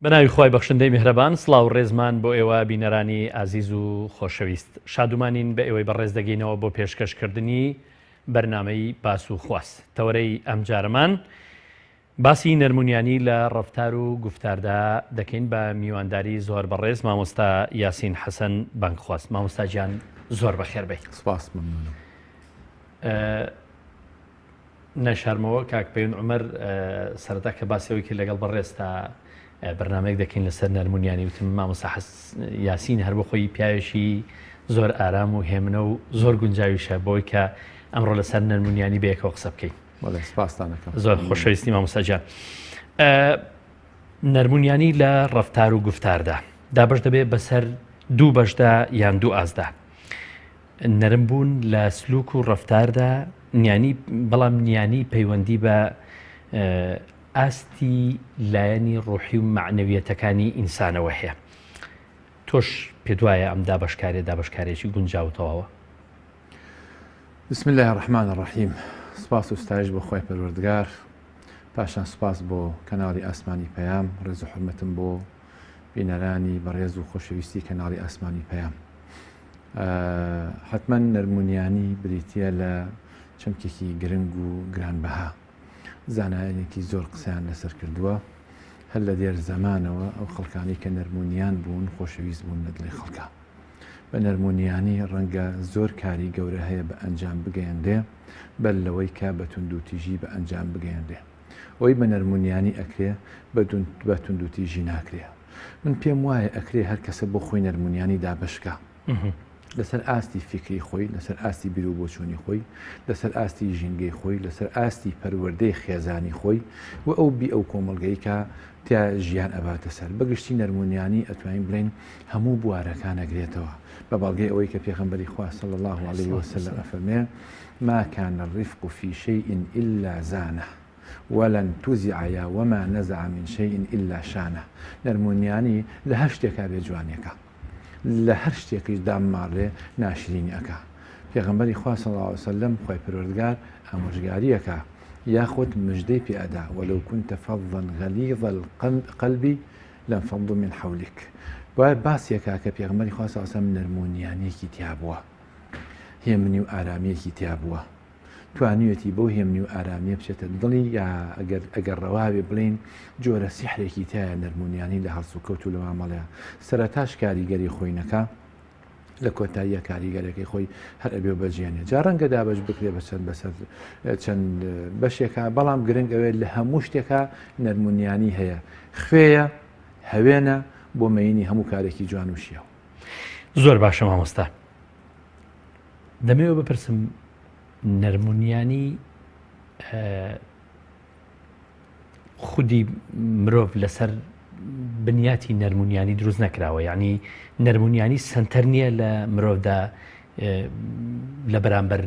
بەناوی خۆی بەخشندەی میهرەبان سڵاو ڕێزمان بۆ ئێوە بینەرانی ئازیز و خۆشەویست شادومانین بە ئێوەی بەڕێز دەگەینەوە بۆ پێشکەشکردنی بەرنامەی باس و خواست تەوەرەی ئەم جارەمان باسی نەرمونیانی لە ڕەفتار و گفتاردا دەکەین بە میوانداری زۆر بەڕێز مامۆستا یاسین حەسەن بانگخواست. مامۆستا گیان زۆر بەخێر بێت. سپاس ممنونم. نەشارمەوە کاک پەیون عومەر سەرەتا کە باسیەوەی کرد لەگەڵ بەڕێز تا بەرنامەیەک دەکەین لەسەر نەرمونیانی وتم مامۆستا یاسین هەر بۆ خۆی پیاوێکی زۆر ئارام و هێمنە و زۆر گونجاویشە بۆی کە ئەمڕۆ لەسەر نەرمونیانی بەیەکەوە قسە بکەین. سپاسدانەکەم. زۆر خۆشەویستی مامۆستا گیان. نەرمونیانی لە ڕەفتار و گفتاردا دابش دەبێت بەسەر دوو بەشدا یان دوو ئازدا. نەرمبوون لە سلوک و ڕەفتاردا بەڵام نیانی پەیوەندی بە ئاستی لایەنی ڕوحی و معنەویەتەکانی ئینسانەوە هەیە. تۆش پێت وایە ئەم دابشکارێکی گونجاوتەوەوە؟ بسم الله الرحمن الرحیم. سپاس و ستایش بۆ خۆی پەروەردگار، پاشان سپاس بۆ کەناڵی ئاسمانی پەیام، ڕێز و حورمەتم بۆ بینەرانی بەڕێز و خۆشەویستی کەناڵی ئاسمانی پەیام. حتمما نەرمونیانی بریتە لە چەمکێکی گرنگ و گرانبەها، زانایانێکی زۆر قسەیان لەسەر کردووە هەر لە دێر زەمانەوە ئەو خەڵکانی کە نەرمونیان بوون خۆشەویست بوون لە دڵی خەڵکە. بە نەرمونیانی ڕەنگە زۆر کاری گەورە هەیە بە ئەنجام بگەیەندێ بەل لەوەی کە بە توندوتیژی بە ئەنجام بگەیەندێ. ئەوەی بە نەرمونیانی ئەکرێ بە توندوتیژی ناکرێ. من پێم وایە ئەکرێ هەر کەسە بۆ خۆی نەرمونیانی دابشکە لەسەر ئاستی فکری خۆی، لەسەر ئاستی بیر و بۆچوونی خۆی، لەسەر ئاستی ژینگەی خۆی، لەسەر ئاستی پەروەردەی خێزانی خۆی و ئەو کۆمەڵگەی کە تیا ژیان ئەباتە سەر. بەگشتی نەرمونیانی ئەتوانین بڵین هەموو بوارەکان ئەگرێتەوە بە بەڵگەی ئەوەی کە پێغەمبەری خوا صلی الله عليه وسلم ئەفەرمێ ما كان الرفق في شيء إلا زانه ولن تزع وما نزع من شيء إلا شانه. نەرمونیانی لە هەر شتێکا بێ جوانیەکە، لە هەر شتێکیش دامماڕێ ناشرینی ئەکا. پێغەمبەری خوا صلی الله عليه وسلم خۆی پەروەردگار ئامۆژگاریەکە یاخود مژدەی پێ ئەدا ولو كنت فظا غليظ القلب لانفضوا من حولك. باید باسیەکە کە پێغەمبەری خوا صلی الله عليه وسلم نەرمونیانێکی تیا بووە، هێمنی و ئارامەیەکی تیا بووە، توانیوێتی بەو هێمنی و ئارامیە بچێتە دڵی یا ئەگەر ڕەواوێ بڵین جۆرە سیحرێکی تایە نەرمونیانی لە هەڵس و کەوت و لەوا مەڵەیە. سەرەتاش کاریگەری خۆی نەکا، لە کۆتاییە کاریگەرەکەی خۆی هەر ئەبێ و بەجێنێ. جا ڕەنگە دابش بکرێ بەسەر چەند بەشێکە، بەڵام گرنگ ئەوێت لە هەموو شتێکە نەرمونیانی هەیە، خوێیە هەوێنە بۆ مەینی هەموو کارێکی جوان وشیە. زۆر باشە مامۆستا. دەمەوێت بپرسم نەرمونیانی خودی مرۆڤ لەسەر بنیاتی نەرمونیانی دروست نەکراوە، یعنی نەرمونیانی سنتەر نییە لە مرۆڤدا لە بەرامبەر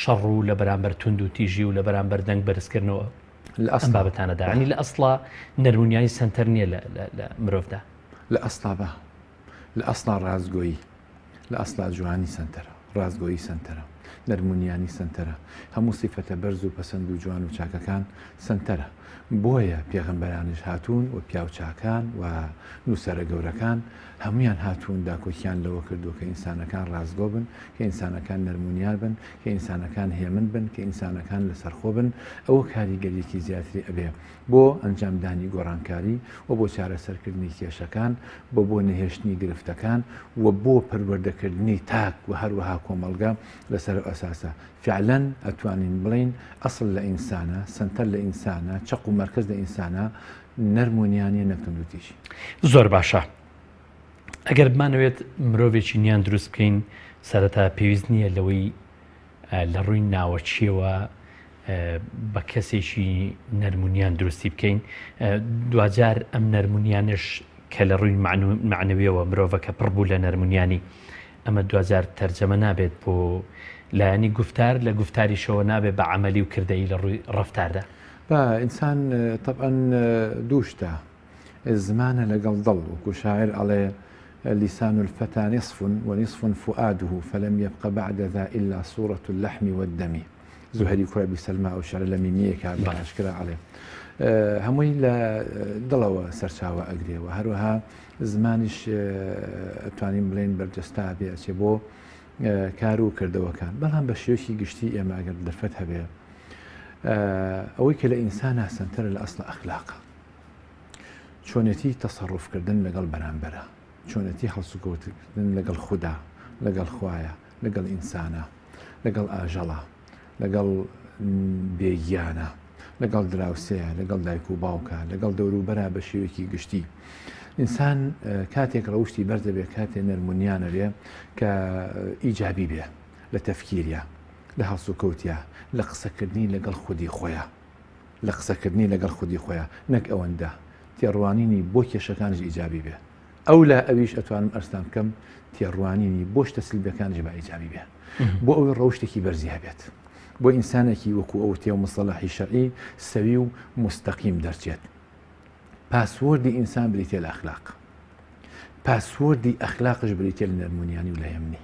شەڕ و لە بەرامبەر تونند و تیژی و لە بەرامبەر دەنگ بەرزکردنەوە ئەم بابەتانەدا، ینی لە ئەسڵا نەرمونیانی سنتەر نییە لە مرۆڤدا. لە ئەسڵا بە لە ئەسڵا ڕازگۆیی، لە ئەسڵا جوانی سنتەرە، ڕازگۆیی سنتەرە، نەرمونیانی سنتەرە، هەموو سیفەتە بەرز و پەسەند و جوان و چاکەکان سنتەرە. بۆیە پێغەمبەرانش هاتوون و پیاوچاکان و نووسەرە گەورەکان هەمویان هاتوون داکۆکیان لەوە کردو کە ئینسانەکان ڕازگۆ بن، کە ئینسانەکان نەرمونیان بن، کە ئینسانەکان هێمن بن، کە ئینسانەکان لەسەرخۆ بن. ئەوە کاریگەریەکی زیاتری ئەبێ بۆ ئەنجامدانی گۆڕانکاری و بۆ چارەسەرکردنی کێشەکان، بۆ نەهێشتنی گرفتەکان و بۆ پەروەردەکردنی تاک و هەروەها کۆمەڵگە لەسەر ئەساسە. فعلەن ئەتوانین بڵین ئەسڵ لە ئینسانە، سنتەر لە ئینسانە، چەق و مەرکەز لە ئینسانە نەرمونیانی نەکتندوتیژی. زۆر باشە. ئەگەر بمانەوێت مرۆڤێکی نیان دروست بکەین، سەرەتا پێویست نییە لەوەی لە ڕووی ناوەچیەوە بە کەسێکی نەرمونیان دروستی بکەین، دوجار ئەم نەرمونیانش کە لە ڕووی معنەویەوە مرۆڤەکە پڕ بوو لە نەرمونیانی، ئەمە دوجار تەرجەمە نابێت بۆ لایەنی گفتار، لە گفتاریشەوە نابێت بە عەمەلی و کردەیی لە ڕووی ڕەفتاردا. ئینسان طبعا دووشتە زمانە لەگەڵ دڵ، وەکو شاعر ئەڵێ لسان الفتى نصف ونصف فؤاده فلم يبق بعد ذا إلا صورة اللحم والدم. زهري كرابي سلمى أو شعر لميمية كعب أشكرا عليه. هەمووی لە دڵەوە سەرچاوە ئەگرێەوە هەروەها زمانیش توانین بڵێن بەرجەستا بێچێ بۆ کار و کردەوەکان بەڵام بە شێوەیەکی گشتی ئێمە ئەگەر دەرفەت هەبێ ئەوەی کە لە ئینسان هەسەنترە لە ئەسڵ ئەخلاقە چۆنێتی تەسەڕوفکردن لەگەڵ بەرامبەرە چۆنێتی هەڵسوکەوتکردن لەگەڵ خوددا لەگەڵ خوایە لەگەڵ ئینسانە لەگەڵ ئاژەڵە لەگەڵ بێگیانە لەگەڵ دراوسەیە لەگەڵ دایک و باوکە لەگەڵ دەوروبەرە بە شێوەیەکی گشتی ئینسان کاتێک ڕەوشی بەردەبێ کاتێ نەرمونیانە بێ کە ئیجابی بێ لە تەفکیریە لە هەڵسوکەوتیە لە قسەکردنی لەگەڵ خودی خۆیە لە قسەکردنی لەگەڵ خودی خۆیە نەک ئەوەندە تێڕوانینی بۆ کێشەکانش ئیجابی بێ ئەو لە ئەویش ئەتوانم ئەرستان بکەم تێڕوانینی بۆ شتە سلبەکانش بە ئیجابی بێ بۆ ئەوەی ڕەوشتێکی بەرزی هەبێت بۆ ئینسانێکی وەکو ئەو تێ و مصطلحی شەرعی سەوی و مستەقیم دەرچێت پاسوەردی ئینسان بریتێ لە ئەخلاق پاسوەردی ئەخلاقش بریتێ لە نەرمونیانی و لە هێمنی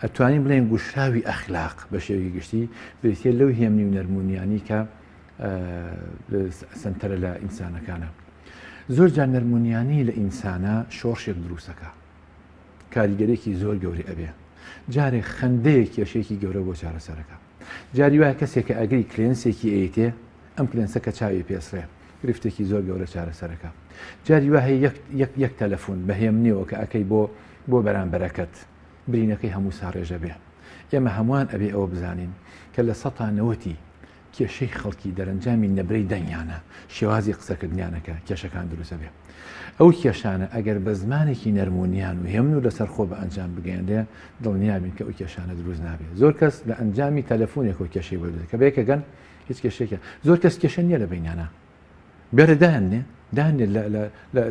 ئەتوانین بڵێن گوشراوی ئەخلاق بە شێوەیەکی گشتی بریتێ لەو هێمنی و نەرمونیانی کە سنتەرە لە ئینسانەکانە زۆر جار نەرمونیانی لە ئینسانە شۆڕشێک دروستەکە کاریگەرێکی زۆر گەوری ئەبێ جارێک خەندەیە کێشێکی گەورە بۆ چارەسەرەکە جاری وایە کەسێکە ئەگەری کلێنسێکی ئەیتێ ئەم کلێنسەکە چاوی پێسرێ گرفتێکی زۆر گەورە چارەسەرەکە جاری وایە یەک تەلەفۆن بەهێمنیەوە کە ئەەکەی بۆ بەرامبەرەکەت برینەکەی هەموو ساڕێژە بێ ئێمە هەمووان ئەبێ ئەوە بزانین کە لە ١٠٠ کێشەی خەڵکی دەرەنجامی نەبرەی دەنگیانە شێوازی قسەکردنیانەکە کێشەکان دروستە بێ ئەو کێشانە ئەگەر بە زمانێکی نەرمونیان و هێمن و لەسەر خۆ بە ئەنجام بگەێنێ دڵنیابین کە ئەو کێشانە دروست نابێت زۆر کەس لە ئەنجامی تەلەفۆنێک و کێشەی بەدوێت کە بەیەکەگەن هیچ کێشێکە زۆر کەس کێشە نییە لە بینیانە بێرە داهێنێ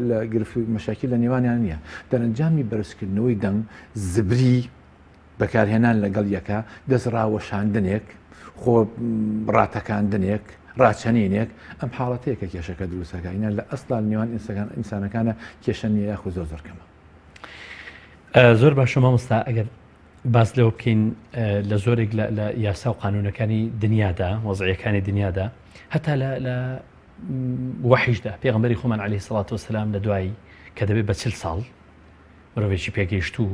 لە گرفت مەشاکل لە نێوانیان نییە دەرەنجامی بەرزکردنەوەی دەنگ زبری بەکارهێنان لەگەڵ یەکە دەست ڕاوەشاندنێک خۆ ڕاتەکاندنێک ڕاچەنینێک ئەم حاڵەتەیە کە کێشەکە دروستەکەینە لە ئەسڵا نێوان ئینسانەکانە کێشە نیە یاخو زۆر کەمە زۆر باشە مامۆستا ئەگەر باس لەوە بکەین لە زۆرێک لە یاسا و قانونەکانی دنیادا وەزعیەکانی دنیادا هەتا لە وحیشدا پێغەمبەری خۆمان عەلەیهی سەڵات وەسەلام لە دوای کە دەبێت بە 40 ساڵ مرۆڤێکی پێگەیشتوو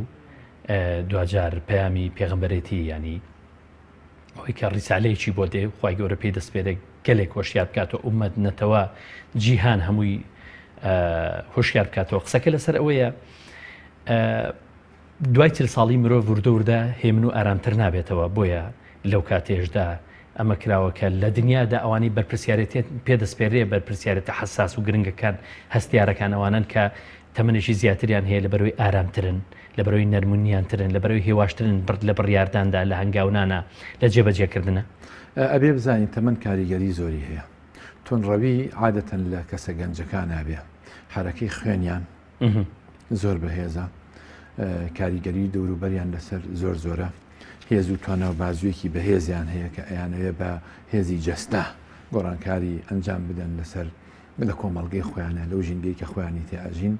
دوجار پەیامی پێغەمبەرێتی ینی ئەوەی کە ڕیسالەیەکی بۆ دێ خوای گەورە پێی دەستپێرێک گەلێک هۆشیار بکاتەوە ئومەت نەتەوە جیهان هەمووی هۆشیار بکاتەوە قسەکە لەسەر ئەوەیە دوای 40 ساڵی مرۆڤ وردەوردا هێمن و ئارامتر نابێتەوە بۆیە لەو کاتێشدا ئەمە کراوەکە لە دنیادا ئەوانی بەرپرسیارەتێت پێدەستپێرێ بەرپرسیارەتە حساس و گرنگەکان هەستیارەکان ئەوانن کە تەمەنێکی زیاتریان هەیە لە بەرەوەی ئارامترن لە بەرەوەی نەرمونیانترن لە بەرەوەی هێواشترن برد لە بڕیارداندا لە هەنگاونانە لە جێبەجێکردنە ئەبێ بزانین تەمەن کاریگەری زۆری هەیە تۆنڕەوی عادەتەن لە کەسە گەنجەکان هەبێ حرەکەی خوێنیان زۆر بەهێزە کاریگەری دەوروبەریان لەسەر زۆر زۆرە هێز و توانە و بازوویەکی بەهێزیان هەیە کە ئەیانەوێ بە هێزی جەستا گۆڕانکاری ئەنجام بدەن لەسەر لە کۆمەڵگەی خۆیانە لەو ژینگەی کە خۆیانی تێئاژین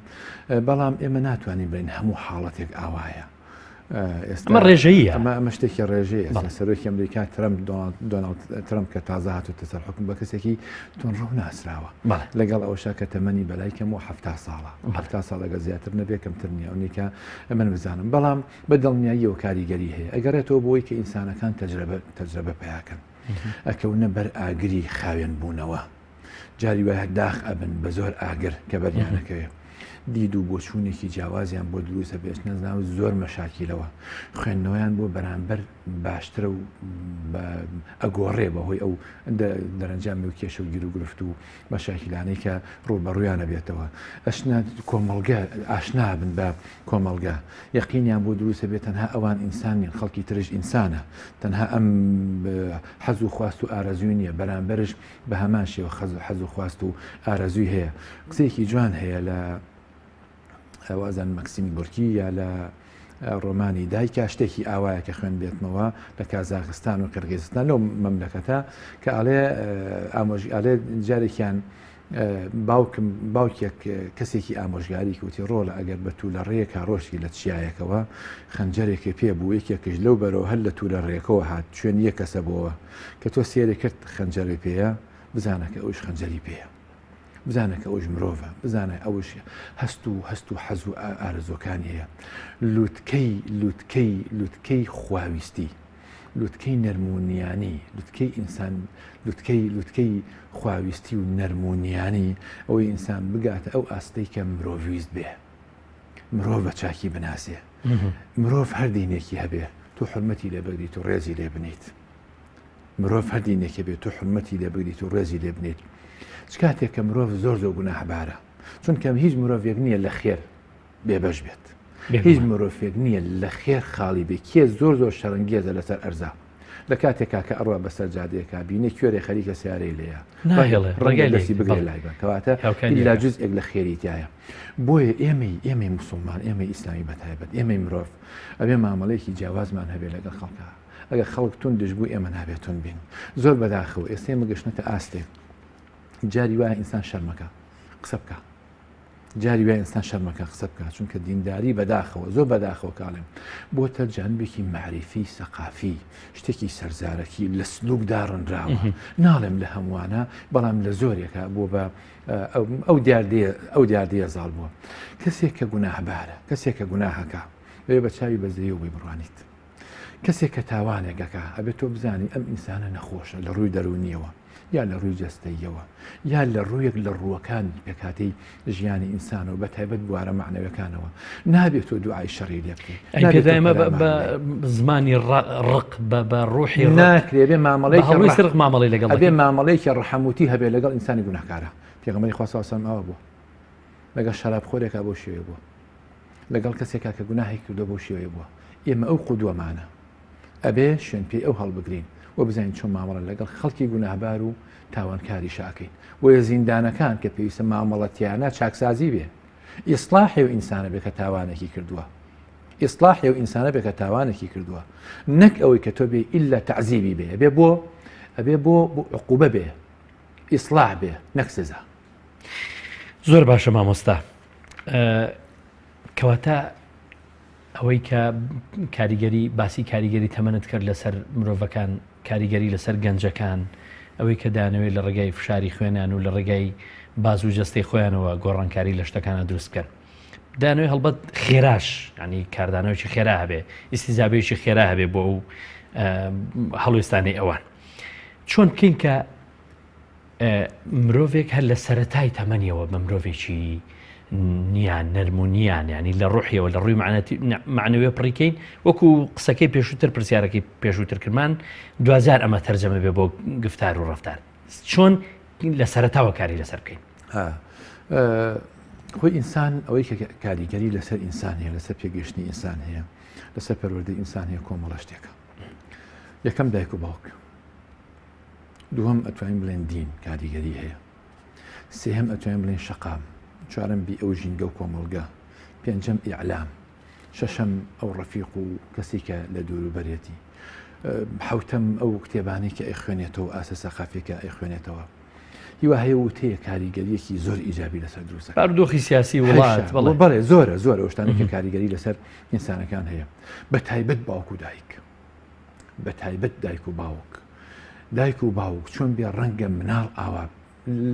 بەڵام ئێمە ناتوانین بڵین هەموو حاڵەتێک ئاوایە ئەمە ڕێژەیە ئەمە شتێکی ڕێژەیە سەرۆکی ئەمریکا دۆناڵد ترەمپ کە تازە هاتووەتە سەر حکم بە کەسێکی تۆنڕەو ناسراوە لەگەڵ ئەوەشا کە تەمەنی بەلای کەم و 70 ساڵە 70 ساڵەگە زیاتر نەبێ کەمتر نییە ئەوەیە من بزانم بەڵام بە دڵنیایی و کاریگەری هەیە ئەگەرێتەوە بۆی کە ئینسانەکان تەجربە پیاکەن ئەکەونە بەر ئاگری خاوێن بوونەوە جاری وایە داخ ئەبن بە زۆر ئاگر کە بەریانەکەوێ دید و بۆچوونێکی جیاوازیان بۆ دروستە بێت نەزناو زۆر مەشاکیلەوە خوێندنەوەیان بۆ بەرامبەر باشترە و ئەگۆڕێ بەهۆی ئەو دەرەنجامی و کێشە و گیر و گرفت و مەشاکیلانەی کە ڕووبەڕوویانە بێتەوە ئەشنا کۆمەڵگە ئاشنا بن بە کۆمەڵگە یەقینیان بۆ دروستە بێت تەنها ئەوان ئینسانین خەڵکی ترش ئینسانە تەنها ئەم حەز و خواست و ئارەزووی نییە بەرامبەرش بە هەمان شێوە حەز و خواست و ئارەزووی هەیە قسەیەکی جوان هەیە لە وازان مەکسیمی گۆرکی یا لە ڕۆمانی دایکە شتێکی ئاوایە کە خوێن بێتمەوە لە کازاخستان و قرغیزستان لەو مەملەکەتە کە ئەڵێ جارێکیان باوکێک کەسێکی ئامۆژگاری کوتی ڕۆڵە ئەگەر بە تو لە ڕێیەکە ڕۆشتی لە چیایەکەوە خەنجەرێکی پێ بوو یەکێکش لەو بەرەوە هەر لە تو لە ڕێەکەەوە هات شوێن یەک کەسە بۆەوە کە تۆ سێرە کرد خەنجەری پێەیە بزانە کە ئەوش خەنجەری پێە، بزانە کە ئەوش مرۆڤە، بزانە ئەوش هەست و حەز و ئارزۆکان هەیە. لوتکەی خواویستی، لوتکەی نەرمونیانی، لوتکەی ئینسان، لوتکەی خواویستی و نەرمونیانی ئەوەی ئینسان بگاتە ئەو ئاستەی کە مرۆڤویست بێ، مرۆڤ بە چاکی بناسێ، مرۆڤ هەردینێکی هەبێ تو حرمەتی لێ بگریت و ڕێزی لێ بنیت، مرۆڤ هەردینێکی بێت تو حرمەتی لێ بگریت و ڕێزی لێ بنیت. چ کاتێک کە مرۆڤ زۆر گوناحبارە، چونکە هیچ مرۆڤێک نییە لە خێر بێبەش بێت، هیچ مرۆڤێک نییە لە خێر خاڵی بێ. کێ زۆر شەڕەنگێزە لەسەر ئەرزا، لە کاتێکا کە ئەڕوا بەسەر جادەیەکا بینێ کوێرێ خەریکە سیارەی لێیە ڕێگای دەستی بگرێ لای بن، کەواتە لا جزئێک لە خێریتایە. بۆیە ئێمەی موسڵمان، ئێمەی ئیسلامی بەتایبەت، ئێمەی مرۆڤ ئەبێ مامەڵەیەکی جیاوازمان هەبێ لەگەڵ خەڵکە. ئەگەر خەڵک تون دژبوو ئێمە نابێتون بین زۆر بەداخەوە. ئێستا ئێمە گەشتنەتە ئاستێک، جاری وایە ئینسان شەرمەکە قسە بکە، جاری وایە ئینسان شەرمەکە قسە بکە، چونکە دینداری بەداخەوە زۆر بەداخەوە کاڵێم بۆتە جانبێکی معریفی سەقافی، شتێکی سەرزارەکی لە سلوکدا ڕەنراوە. ناڵێم لە هەمووانە، بەڵام لە زۆرێکە بۆ بە ئەو دیاردەیە زاڵ بووە. کەسێک کە گوناحبارە، کەسێک کە گوناحەکە بێ بە چاوی بەزەیە وی بڕوانیت، کەسێک کە تاوانێکەکە ئەبێت تۆ بزانی ئەم ئینسانە نەخۆشە لە ڕووی دەرونیەوە، یا لە ڕووی جەستەیەوە، یا لە ڕوویەک لە ڕووەکانی پێکاتی ژیانی ئینسانەوە بە تایبەت بوارە معنەوەکانەوە. نابێت تۆ دوعای شەڕی لێ بکەیت. پێدایمە بە زمانی ڕق بە ڕوحی ناکرێ بێ مامەڵەی سرق مامەڵی لەگەڵ ئەبێ مامەڵەیەکی ڕەحەموتی هەبێ لەگەڵ ئینسانی گوناهکارە. پێغەمبەری خوا صلی الله علیه و سلم ئەوە بووە، لەگەڵ شەرابخۆرێکا بۆ شێوێ بووە، لەگەڵ کەسێکا کە گوناهی کردو بۆ شێوێ بووە. ئێمە ئەو قودوەمانە، ئەبێ شوێن پێی ئەو هەڵبگرین و بزانین چۆن مامەڵە لەگەڵ خەڵکی گوناهبار و تاوانکاری شاکەین. وە زیندانەکان کە پێویستە مامەڵەتیانە چاکسازی بێ، ئیسلاحی و ئینسانە بێ کە تاوانێکی کردووە، ئیسلاحی و ئینسانە بێ کە تاوانێکی کردووە، نەک ئەوەی کە تۆ بێ ئیلا تعزیبی بێ، ئەبێ بۆ عقوبە بێ، ئیسلاح بێ، نەک سزا. زۆر باشە مامۆستا. کەواتە ئەوەی کە کاریگەری باسی کاریگەری تەمەنت کرد لەسەر مرۆڤەکان، کاریگەری لەسەر گەنجەکان، ئەوەی کە دانەوێت لە ڕێگای فشاری خوێنان و لە ڕێگای باز و جەستەی خۆیانەوە گۆڕانکاری لە شتەکانە دروستکرد. دانەوێت هەڵبەت خێراش، ینی کاردانەوەی خێرا هەبێ، ئیسیزابێکی خێرا هەبێ بۆ ئەو هەڵوێستانی ئەوان. چۆن بکەین کە مرۆڤێک هەر لە سەرەتای تەمەنیەوە بە مرۆڤێکی نیان نەرمونیان، ینی لە ڕوحیەوە لە ڕووی معنەوێ پڕیکەین، وەکو قسەکەی پێشووتر پرسیارەکەی پێشووتر کردمان، دوازار ئەمە تەرجەمە بێ بۆ گفتار و ڕەفتار. چۆن لە سەرەتاوە کاری لەسەر بکەین؟ خۆی ئینسان ئەوەی کە کاریگەری لەسەر ئینسان هەیە، لەسەر پێگەشتنی ئینسان هەیە، لەسەر پەروەردەی ئینسان هەیە کۆمەڵە شتێکە. یەکەم دایک و باوک، دووەم ئەتوانین بڵێن دین کاریگەری هەیە، سێهەم ئەتوانین بڵێن شەقام، چوارەم بی ئەو ژینگە و کۆمەڵگە، پێنجەم ئیعلام، شەشەم ئەو ڕەفیق و کەسی کە لە دووروبەرێتی، حوتەم ئەو کتێبانەی کە ئەیخوێنێتەوە، ئاسە سەقافێکە ئەیخوێنێتەوە. هیوا هەیە وتەیە کاریگەریەکی زۆر ئیجابی لەسەر دروستە، بارودۆخی سیاسی وڵات بەڵێ زۆرە ئەو شتانە کە کاریگەری لەسەر ئینسانەکان هەیە. بە تایبەت باوک و دایک، بە تایبەت دایک و باوک، دایک و باوک چۆن بێ ڕەنگە مناڵ ئاوا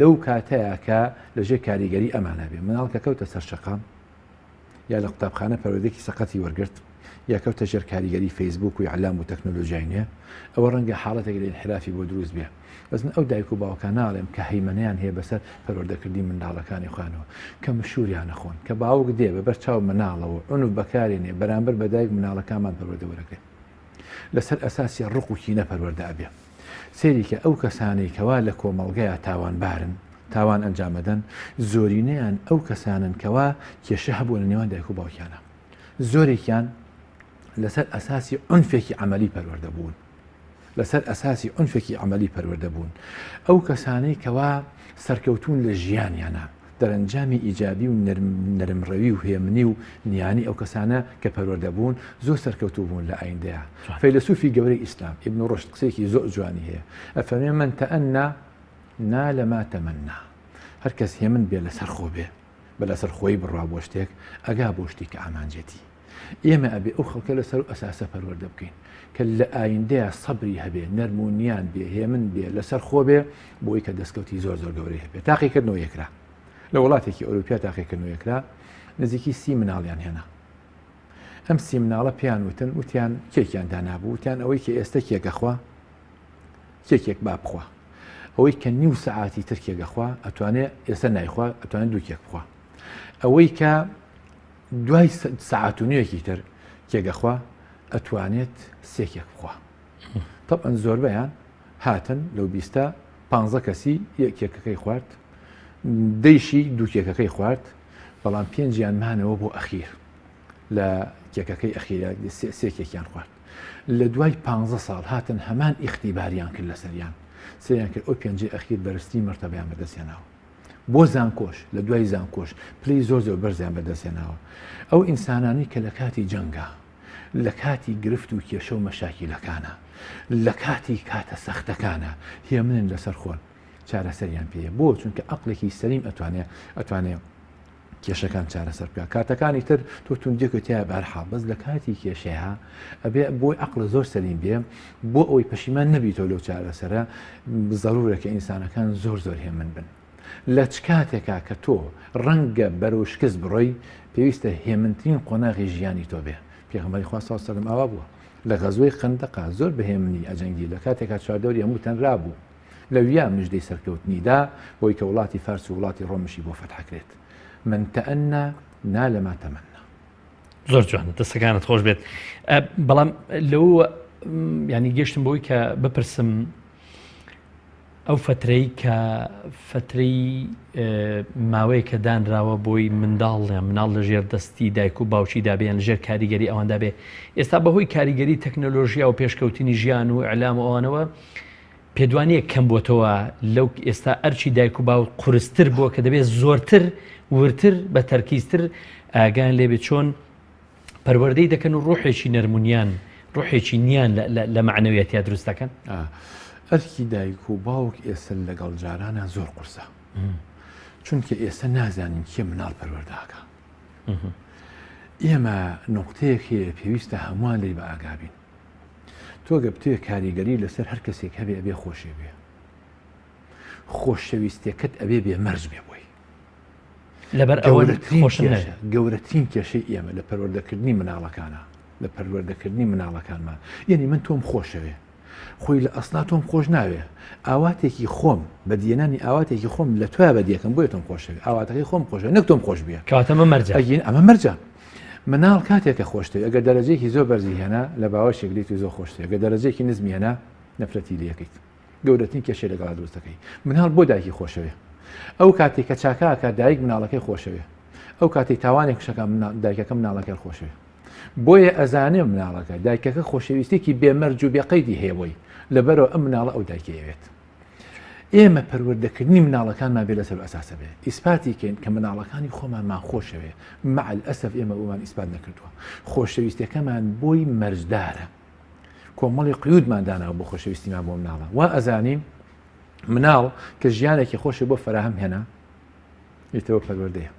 لەو کاتەیە کە لەژێ کاریگەری ئەمانە بێ، مناڵ کە کەوتە سەر شەقام یا لە قوتابخانە پەروەردەیەکی سەقەتی وەرگرت، یا کەوتە ژێر کاریگەری فەیسبوک و ئیعلام و تەکنۆلۆژیای نوێ، ئەوە ڕەنگە حاڵەتێک لە انحرافی بۆ دروست بێ. بەزن ئەو دایک و باوکە ناڵێم کە هەیمەنیان هەیە بەسەر پەروەردەکردی منداڵەکانی خوانەوە، کە مشوریان نەخۆن، کە باوک دێ بەبەر چاو مناڵەوە عنوف بەکارێنێ بەرامبەر بە دایک مناڵەکانمان پەروەردە وەرەگرێت، لەسەر ئەساسی ڕق و کینە پەروەردە ئەبێ. سێری کە ئەو کەسانەی کەوا لە کۆمەڵگەیە تاوانبارن، تاوان ئەنجامەدەن، زۆرینەیان ئەو کەسانن کەوا کێشە هەبوو لە نێوان دایک و باوکیانە، زۆرێکیان لەسەر ئەساسی عنفێکی عەمەلی پەروەردە بوون، لەسەر ئەساسی عنفێکی عەمەلی پەروەردە بوون. ئەو کەسانەی کەوا سەرکەوتون لە ژیانیانە، دەرەنجامی ئیجابی و نەرمڕەوی و هێمنی و نیانی ئەو کەسانە کە پەروەردە بوون زۆر سەرکەوتوو بوون لە ئایندەیە. فەیلسوفی گەورەی ئیسلام ئیبن ڕوشد قسەیەکی زۆر جوانی هەیە، ئەفەرمێ من تەئەنا نال ما تەمەنا، هەر کەس هێمن بێ لەسەر خۆ بێ، بە لەسەر خۆی بڕوا بۆ شتێک ئەگا بۆ شتی کە ئامانجێتی، ئێمە ئەبێ ئەو خەڵکە لەسەر ئەساسە پەروەردە بکەین کە لە ئایندەیە سەبری هەبێ نەرمونیان بێ هێمن بێ لەسەر خۆ بێ بۆی کە دەستکەوتی زۆر گەورەی هەبێت تاقیکردنەوە یەکرا لە وڵاتێکی ئەوروپیا تاقیکردنەوە یەکرا نزیکی 30 مناڵیان هێنا ئەم 30 مناڵە پیان وتیان کێکیان دانابوو وتیان ئەوەی کە ئێستا کێکەخوا کێکێک با بخوا ئەوەی کە نیو سەعاتی تر کێگەخوا ئەتوانێت ئێستا نایخوا ئەتوانێت دوو کێک بخوا ئەوەی کە دوای سەعات و نیوەکی تر کێگەخوا ئەتوانێت سێکێک بخوا طبعا زۆربەیان هاتن لەو 15 کەسی یەکێکەکەی خوارد دەیشی دوو کێکەکەی خوارد بەڵام پێنجیانمانەوە بۆ ئەخیر لە کێکەکەی ئەخیرە سێکێکیان خوارد لە دوای 15 ساڵ هاتن هەمان ئیختیباریان کرد لەسەریان سریان کرد ئەو پێنجەی ئەخیر بەرزترین مەرتەبەیان بەدەستێناوە بۆ زانکۆش لە دوای زانکۆش پلەی زۆر بەرزیان بەدەستێناوە ئەو ئینسانانی کە لە کاتی جەنگە لە کاتی گرفت و کێشە و مەشاکیلەکانە لە کاتی کاتە سەختەکانە هێمنن لەسەر خۆن چارەسەریان پێیە بۆ چونکە عەقڵێکی سەلیم ئەتوانێت کێشەکان چارەسەر بکە کاتەکانی تر تۆ توندێکتیایە بەرحاڵ بەس لە کاتی کێشەیە ئەبێ بۆی عەقڵ زۆر سەلیم بێ بۆ ئەوەی پەشیمان نەبیتەوە لەو چارەسەرە ضرورە کە ئینسانەکان زۆر هێمن بن لە چ کاتێکا کە تۆ ڕەنگە بەرەوشکست بڕۆی پێویستە هێمنترین قۆناغی ژیانی تۆ بێ پێغەمبەری خوا صلی الله علیه و سلم ئاوا بووە لە غەزوەی خەندەقا زۆر بەهێمنی ئەجەنگی لە کاتێکا چواردەوری هەموو تەنرابوو لەویا مژدەی سەرکەوتنیدا بۆی کە وڵاتی فارس و وڵاتی ڕۆمشی بۆ فەتحکرێت من تەئەنە نال ما تەمەنا زۆر جوان دەستەکانت خۆش بێت بەڵام لەو ینی گەشتم بۆی کە بپرسم ئەو فترەی کە فترەی ماوەیە کە دانراوە بۆی مناڵ لە ژێر دەستی دایک و باوکی دابێن لەژێر کاریگەری ئەواندا بێ ئێستا بەهۆی کاریگەری تەکنۆلۆژیا و پێشکەوتنی ژیان و ئەعلام ئەوانەوە پێدوانیە کەم بۆتەوە لەو ئێستا ئەرچی دایک و باو قورستر بووە کە دەبێت زۆرتر ورتر بە تەرکیزتر ئاگان لێبێت چۆن پەروەردەی دەکەن و ڕۆحێکی نەرمونیان ڕۆحێکی نیان لە معنەویەتیا دروست دەکەن ئەرکی دایک و باوک ئێستا لەگەڵ جارانە زۆر قورسە چونکە ئێستا نازانین کێ مناڵ پەروەردەکە ئێمە نقطەیەک هەیە پێویستە هەمووان لێی بە ئاگابین تۆ گە بتوێ کاریگەری لەسەر هەر کەسێک هەبێ ئەبێ خۆشێ بێ خۆشەویستیەکەت ئەبێ بێ مەرج بێ بۆی لەبەر گەورەترین کێشەی ئێمە لە پەروەردەکردنی مناڵەکانە لە پەروەردەکردنی مناڵەکانمان یعنی من تۆم خۆشەوێ خۆی لە ئەسڵا تۆم خۆش ناوێ ئاواتێکی خۆم بە دیێنانی ئاواتێکی خۆم لە توای بەدیەکەم بۆیە تۆم خۆشەوێ ئاواتەکەی خۆم خۆشە نەک تۆم خۆش بێ کاتەمە مەرجە ئەمە مەرجە مناڵ کاتێکە خۆشتەوێ ئەگەر دەرەجەیەکی زۆر بەرزی هێنا لە باوەشێک لیت و زۆر خۆشتێ ئەگەر دەرەجەیەکی نزمی هێنا نەفرەتی لەکەیت گەورەترین کێشەی لەگەڵا دروستەکەی مناڵ بۆ دایکی خۆشەوێ ئەو کاتێک کە چاکاکە دایک مناڵەکەی خۆشەوێ ئەو کاتێک تاوانێک شەکە دایکەکە مناڵەکە خۆشەوێ بۆیە ئەزانێ مناڵەکە دایکەکە خۆشەویستێکی بێمەرج و بێقەیدی هەیە بۆی لەبەرەوە ئەم مناڵە ئەو دایکەوێت ئێمە پەروەردەکردنی مناڵەکانمان بێ لەسەر ئەساسە بێ ئیسپاتی کەین کە مناڵەکانی خۆمانمان خۆشەوێ مع الأسف ئێمە ئەومان ئیسپات نەکردووە خۆشەویستەکەمان بۆی مەرجدارە کۆمەڵی قیودمان داناوە بۆ خۆشەویستیمان بۆ مناڵە وا ئەزانیم مناڵ کە ژیانێکی خۆشی بۆ فراهم هێنا ئیتەوە پەروەردەیە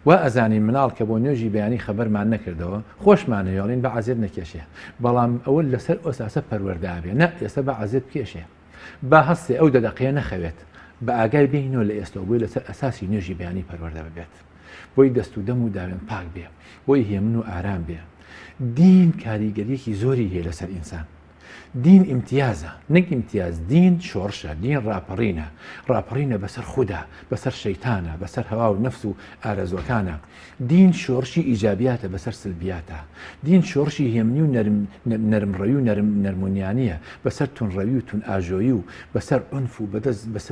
وا ئەزانین مناڵ کە بۆ نوێژی بەیانی خەبەرمان نەکردەوە خۆشمان هێڵین بە عەزیز نەکێشێ بەڵام ئەوە لەسەر ئەساسە پەروەردە بێ نە ئێستا بە عەزیز بکێشێ با هەستێ ئەو دەدەقەیە نەخەوێت بە ئاگای بینەوە لە ئێستا بۆی لەسەر ئەساسی نوێژی بەیانی پەروەردە ببێت بۆی دەست و دەم و داوێن پاک بێ بۆی هێمن و ئارام بێ دین کاریگەریەکی زۆری هەیە لەسەر ئینسان دین امتیازە نەک امتیاز دین شۆڕشە دین ڕاپەڕینە بەسەر خوددا بەسەر شەیتانە بەسەر هەوا و نەفس و ئارەزوەکانە دین شۆڕشی ئیجابیاتە بەسەر سلبیاتە دین شۆڕشی هێمنی و نەرمڕەوی و نەرمونیانیە بەسەر تونڕەوی و تون ئاژۆیی و بەسەر ئۆنف و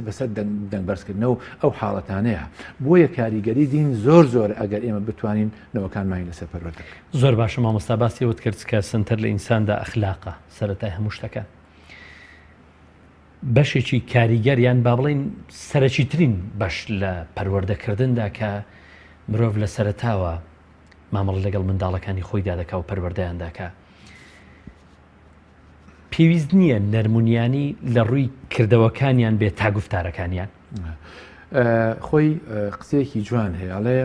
بەسەر دەنگبەرزکردنەوە ئەو حاڵەتانەیە بۆیە کاریگەری دین زۆر ئەگەر ئێمە بتوانین نەوەکانمان لەسەر پەروەردە زۆر باشە مامۆستا باسی ئەوت کرد کە سنتەر لە ئینساندا ئەخلاقە سەرەتای هەموو شتەکە بەشێکی کاریگەریان با بڵێن سەرەکی ترین بەش لە پەروەردەکردندا کە مرۆڤ لە سەرەتاوە مامەڵ لەگەڵ منداڵەکانی خۆیدا دەکا و پەروەردەیان داکا پێویست نییە نەرمونیانی لە ڕووی کردەوەکانیان بێت تا گوفتارەکانیان خۆی قسەیەکی جوان هەیە ئەڵێ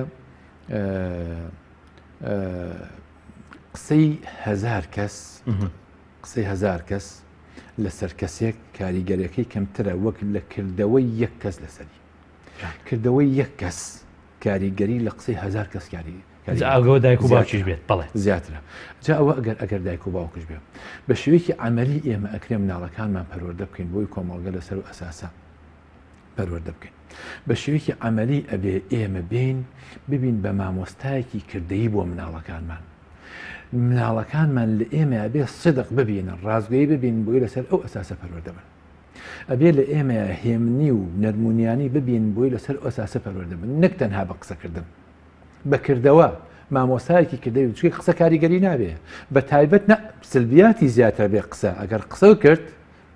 قسەی هزار کەس لەسەر کەسێک کاریگەریەکەی کەمترە وەک لە کردەوەی یەک کەس لەسەری کردەوەی یەک کەس کاریگەری لە قسەی هزار کەس ئاگەوە دایک و باوکیش بێت بەڵێ زیاترە جا ئەوە ئەگەر دایک و باوکش بێت بە شێوەیەکی عملی ئێمە ئەکرێ مناڵەکانمان پەروەردە بکەین بۆی کۆمەڵگە لەسەر و ئەساسە پەروەردە بکەین بە شێوەیەکی عملی ئەبێ ئێمە بین ببین بە مامۆستایەکی کردەیی بۆ مناڵەکانمان لە ئێمە ئەبێ سدق ببینن ڕازگۆیی ببین بۆی لەسەر ئەو ئەساسە پەروەردە بن ئەبێ لە ئێمە هێمنی و نەرمونیانی ببین بۆی لەسەر ئەساسە پەروەردە بن نەک تەنها بە قسەکردن بەکردەوە مامۆسایەکی کردەوی چکە قسە کاریگەری نابێ بە تایبەت سلبیاتی زیاتر بێ قسە ئەگەر قسە کرد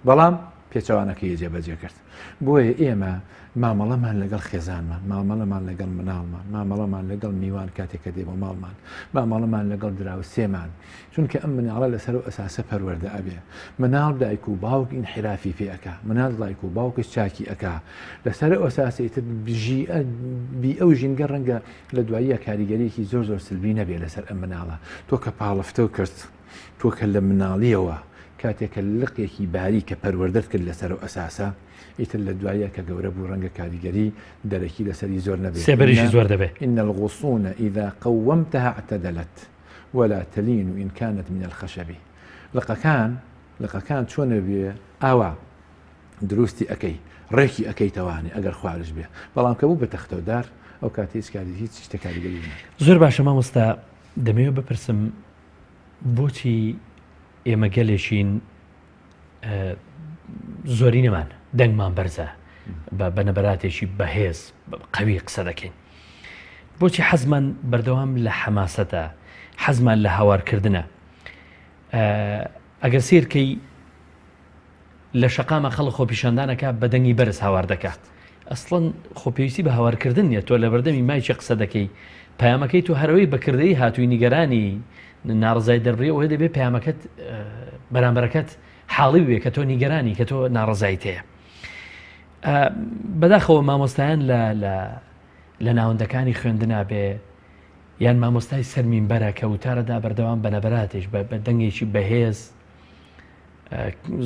بەڵام پێچەوانەکەی جێبەجێ کرد بۆیە ئێمە مامەڵەمان لەگەڵ خێزانمان مامەڵەمان لەگەڵ مناڵمان مامەڵەمان لەگەڵ میوان کاتێکە دێ بۆ ماڵمان مامەڵەمان لەگەڵ دراوسێمان چونکە ئەم مناڵە لەسەر و ئەساسە پەروەردە ئەبێ مناڵ دایک و باوک ئینحرافی پێ ئەکا مناڵ دایک و باوکش چاکی ئەکا لەسەر ئەساسیتر بی ئەو ژینگە ڕەنگە لە دواییە کاریگەریەکی زۆر سلبی نەبێ لەسەر ئەم مناڵە تۆ کە پاڵفتە و کرد تۆ کە لە مناڵیەوە کاتێکە لقێکی باری کە پەروەردەت کرد لەسەر و ئەساسە ئیتر لە دوایە کە گەورە بوو ڕەنگە کاریگەری دەرەکی لەسەری زۆر نەبێت سێبەریشی زۆر دەبێت إن الغصون إذا قومتها اعتدلت ولا تلين إن كانت من الخشب لقەکان چۆنە بێ ئاوا دروستی ئەەکەی ڕێکی ئەەکەی توانێ ئەگەر خوارش بێ بەڵام کە بوو بە تەختەودار ئەو کاتی هیچ شتە کاریگەری زۆر باشە مامۆستا دەمەوێت بپرسم بۆچی ئێمە گەلێکین زۆری نەمان دەنگمان بەرزە بە نەبەراتێکی بەهێز قەوی قسە دەکەین بۆچی حەزمان بەردەوام لە حەماسەتە حەزمان لە هاوارکردنە ئەگەر سیرکەی لە شەقامە خەڵک خۆپیشاندانەکە بە دەنگی بەرز هاوار دەکات ئەسڵەن خۆپێویستی بە هاوارکردن نیە تۆ لە بەردەمی مایکی قسە دەکەی پەیامەکەی تۆ هەرەوەی بەکردەی هاتووی نیگەرانی ناڕزای دەربڕی ئەوە دەبێت پەیامەکەت بەرامبەرەکەت حاڵی بێ کە تۆ نیگەرانی کە تۆ ناڕزایت هەیە بەداخەوە مامۆستایان لە ناوەندەکانی خوێندنا بێ یان مامۆستای سەرمینبەرە کە وتارەدا بەردەوام بە نەبەراتێش بە دەنگێکی بەهێز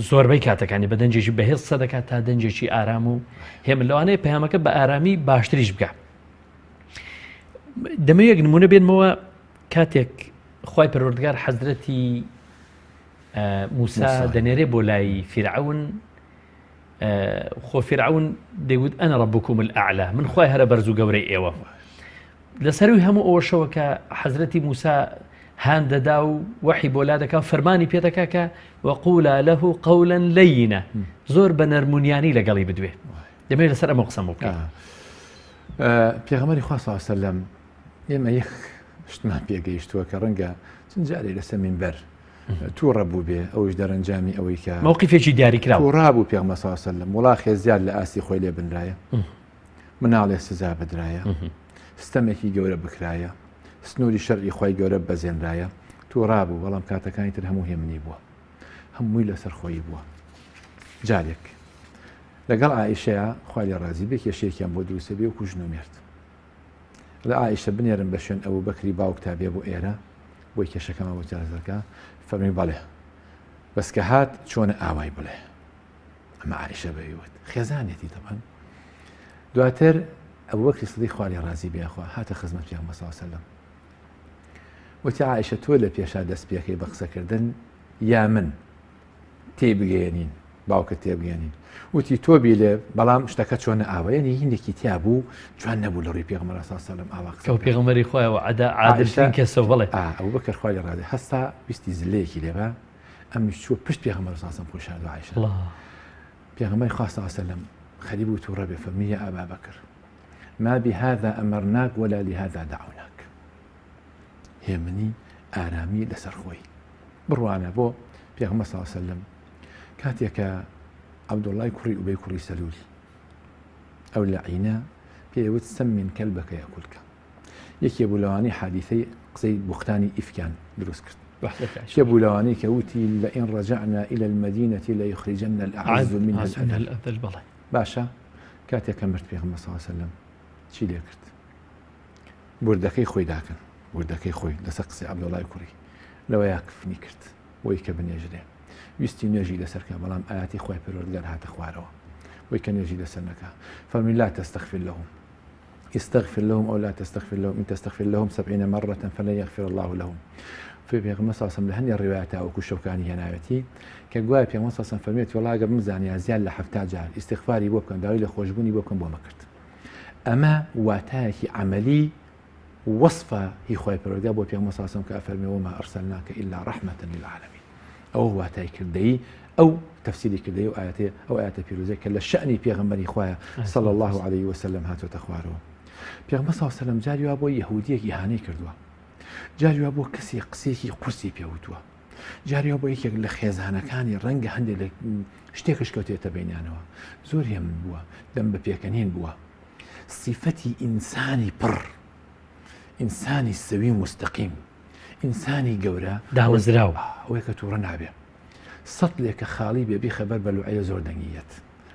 زۆربەی کاتەکانی بە دەنجێکی بەهێز قسە دەکات تا دەنجێکی ئارام و هێمن لەوانەیە پەیامەکە بە ئارامی باشتریش بکە دەمەوێت نمونە بێنمەوە کاتێک خوای پەروەردگار حەزرەتی موسا دەنێرێ بۆ لای فیرعون خۆ فیرعون دەیگوت ئەنە ڕەبوکوم الئەعلا من خوای هەرە بەرز و گەورەی ئێوە لەسەروی هەموو ئەوەشەوە کە حەزرەتی موسا هان دەدا و وحی بۆ لا دەکا فەرمانی پێ دەکا کە وەقولا لەه قەولا لەیینە زۆر بە نەرمونیانی لەگەڵی بدوێ دەمەوێت لەسەر ئەمە قسەم بۆ بکەین پێغەمبەری خوا صلی الله علیه وسلم ئێمە یەک شتمان پێگەیشتووە کە ڕەنگە چەند جارێ لەسەر مینبەر تووڕە بوو بێ ئەوش دەرەنجامی ئەوەی کە موقفێکی دیاریکراوە تووڕابوو پێغەمبەر صلی الله علیه وسلم وڵاخێ زیاد لە ئاستی خۆی لێ بنرایە مناڵێ سزا بدرایە ستەمێکی گەورە بکرایە سنووری شەرعی خۆی گەورە بەزێنرایە تووڕابوو بەڵام کاتەکانی تر هەموو هێمنی بووە هەمووی لەسەر خۆی بووە جارێک لەگەڵ عائیشەیە خوای لێ ڕازی بێ کێشەیەکیان بۆ دروستە بێ و کوژن و مێرد لە عائیشە بنێرن بە شوێن ئەوو بەکری باوک تا بێ بۆ ئێرە بۆی کێشەکەمە بۆ جارەکە فەرمی بەڵێ بەس کە هات چۆنە ئاوای بڵێ ئەمە عائیشە بەویوت خێزانێتی تەمان دواتر ئەبوو بەکری سیدیق خوا لێ ڕازی بێخوا هاتە خزمەت پێغەمبەر صلی الله علیه وسلم وتی عائیشە تۆ لە پێشا دەست پێکەی بە قسەکردن یا من تێبگەێنین باوکە تێبگەێنین وتی تۆ بی لێ بەڵام شتەکە چۆنە ئاوە یعنی هینێکی تیا بوو جوان نەبوو لە ڕووی پێغەمبەر صلی الله علیه وسلم ئاوا قسە ئەو پێغەمبەری خوایەوە عادلترین کەسە بڵێ ئەبوو بەکر خوا لێ ڕازی هەستا ویستی زلەیەکی لێبە ئەمیش چووە پشت پێغەمبەر صلی الله علیه وسلم پۆشاند عائیشە پێغەمبەری خوا صلی الله علیه وسلم خەریب و تووڕە بێ فەرمی یا ئەبا بەکر ما بهذا أمرناك ولا لهذا دعوناك هێمنی ئارامی لەسەر خۆی بڕوانە بۆ پێغەمبەر صلی الله علیه وسلم کاتێکە عەبدوڵڵای کوڕی ئوبەی کوڕی سەلول ئەو لەعینە پێیوت سەمین کەلبەکە یەکولکە یەکێ بوو لەوانەی حادیثەی قسەی بوختانی ئیفکیان دروست کرد یەکێ بوو لەوانەی کە وتی لئین رەجەعنا إلى المدينة ليخرجن الأعز منها الأذل باشە کاتێکە مرد پێغەمبەر صلی الله علیه وسلم چی لێ کرد بوردەکەی خۆی داکەن بوردەکەی خۆی لەسەر قسەی عەبدوڵڵای کوڕی لەوەیە کفنی کرد وی کە بنێژرێ ویستی نوێژی لەسەرکە بەڵام ئاەتی خۆی پەروەردگار هاتە خوارەوە وی کە نوێژی لەسەر نەکە فەرمی لا تستغفر لهم استغفر لهم أو لا تستغفر لهم إن تستغفر لهم 70 مرة فلن يغفر الله لهم في بيغمبر صلى الله عليه وسلم لهني الروايات أو كشوكاني هنايتي كجواب بيغمبر صلى الله عليه وسلم فرميت والله قبل مزاني زيان لحفتاج جار استغفاري بوكم داوي لخوشبوني بوكم بومكرت أما واتاه عملي وصفة هي خوي بيغمبر صلى الله عليه وسلم كأفرمي وما أرسلناك إلا رحمة للعالمين أو واتاه كردي أو تفسيري كردي أو آيات بيروزي كلا شأني بيغمبري خويا صلى الله عليه وسلم هاتو تخواره پێغەمبەر صلی الله علیه و سلم جاری وا بۆ یەهودیەک ئیهانەی کردووە جاری وا بۆ کەسێک قسێکی قورسی پێوتووە جاری وا بۆ یەکێک لە خێزانەکانی ڕەنگە هەندێک لە شتێکش کەوتێتە بینیانەوە زۆر هێمن بووە دەم بە پێکەنین بووە صفەتی ئینسانی پڕ ئینسانی سەوی مستەقیم ئینسانی گەورە داوەزراوە ئەوەی کە تووڕە نابێ سەد لێکە خاڵی بێبی خەبەر بە لوعەیە زۆر دەنگیەت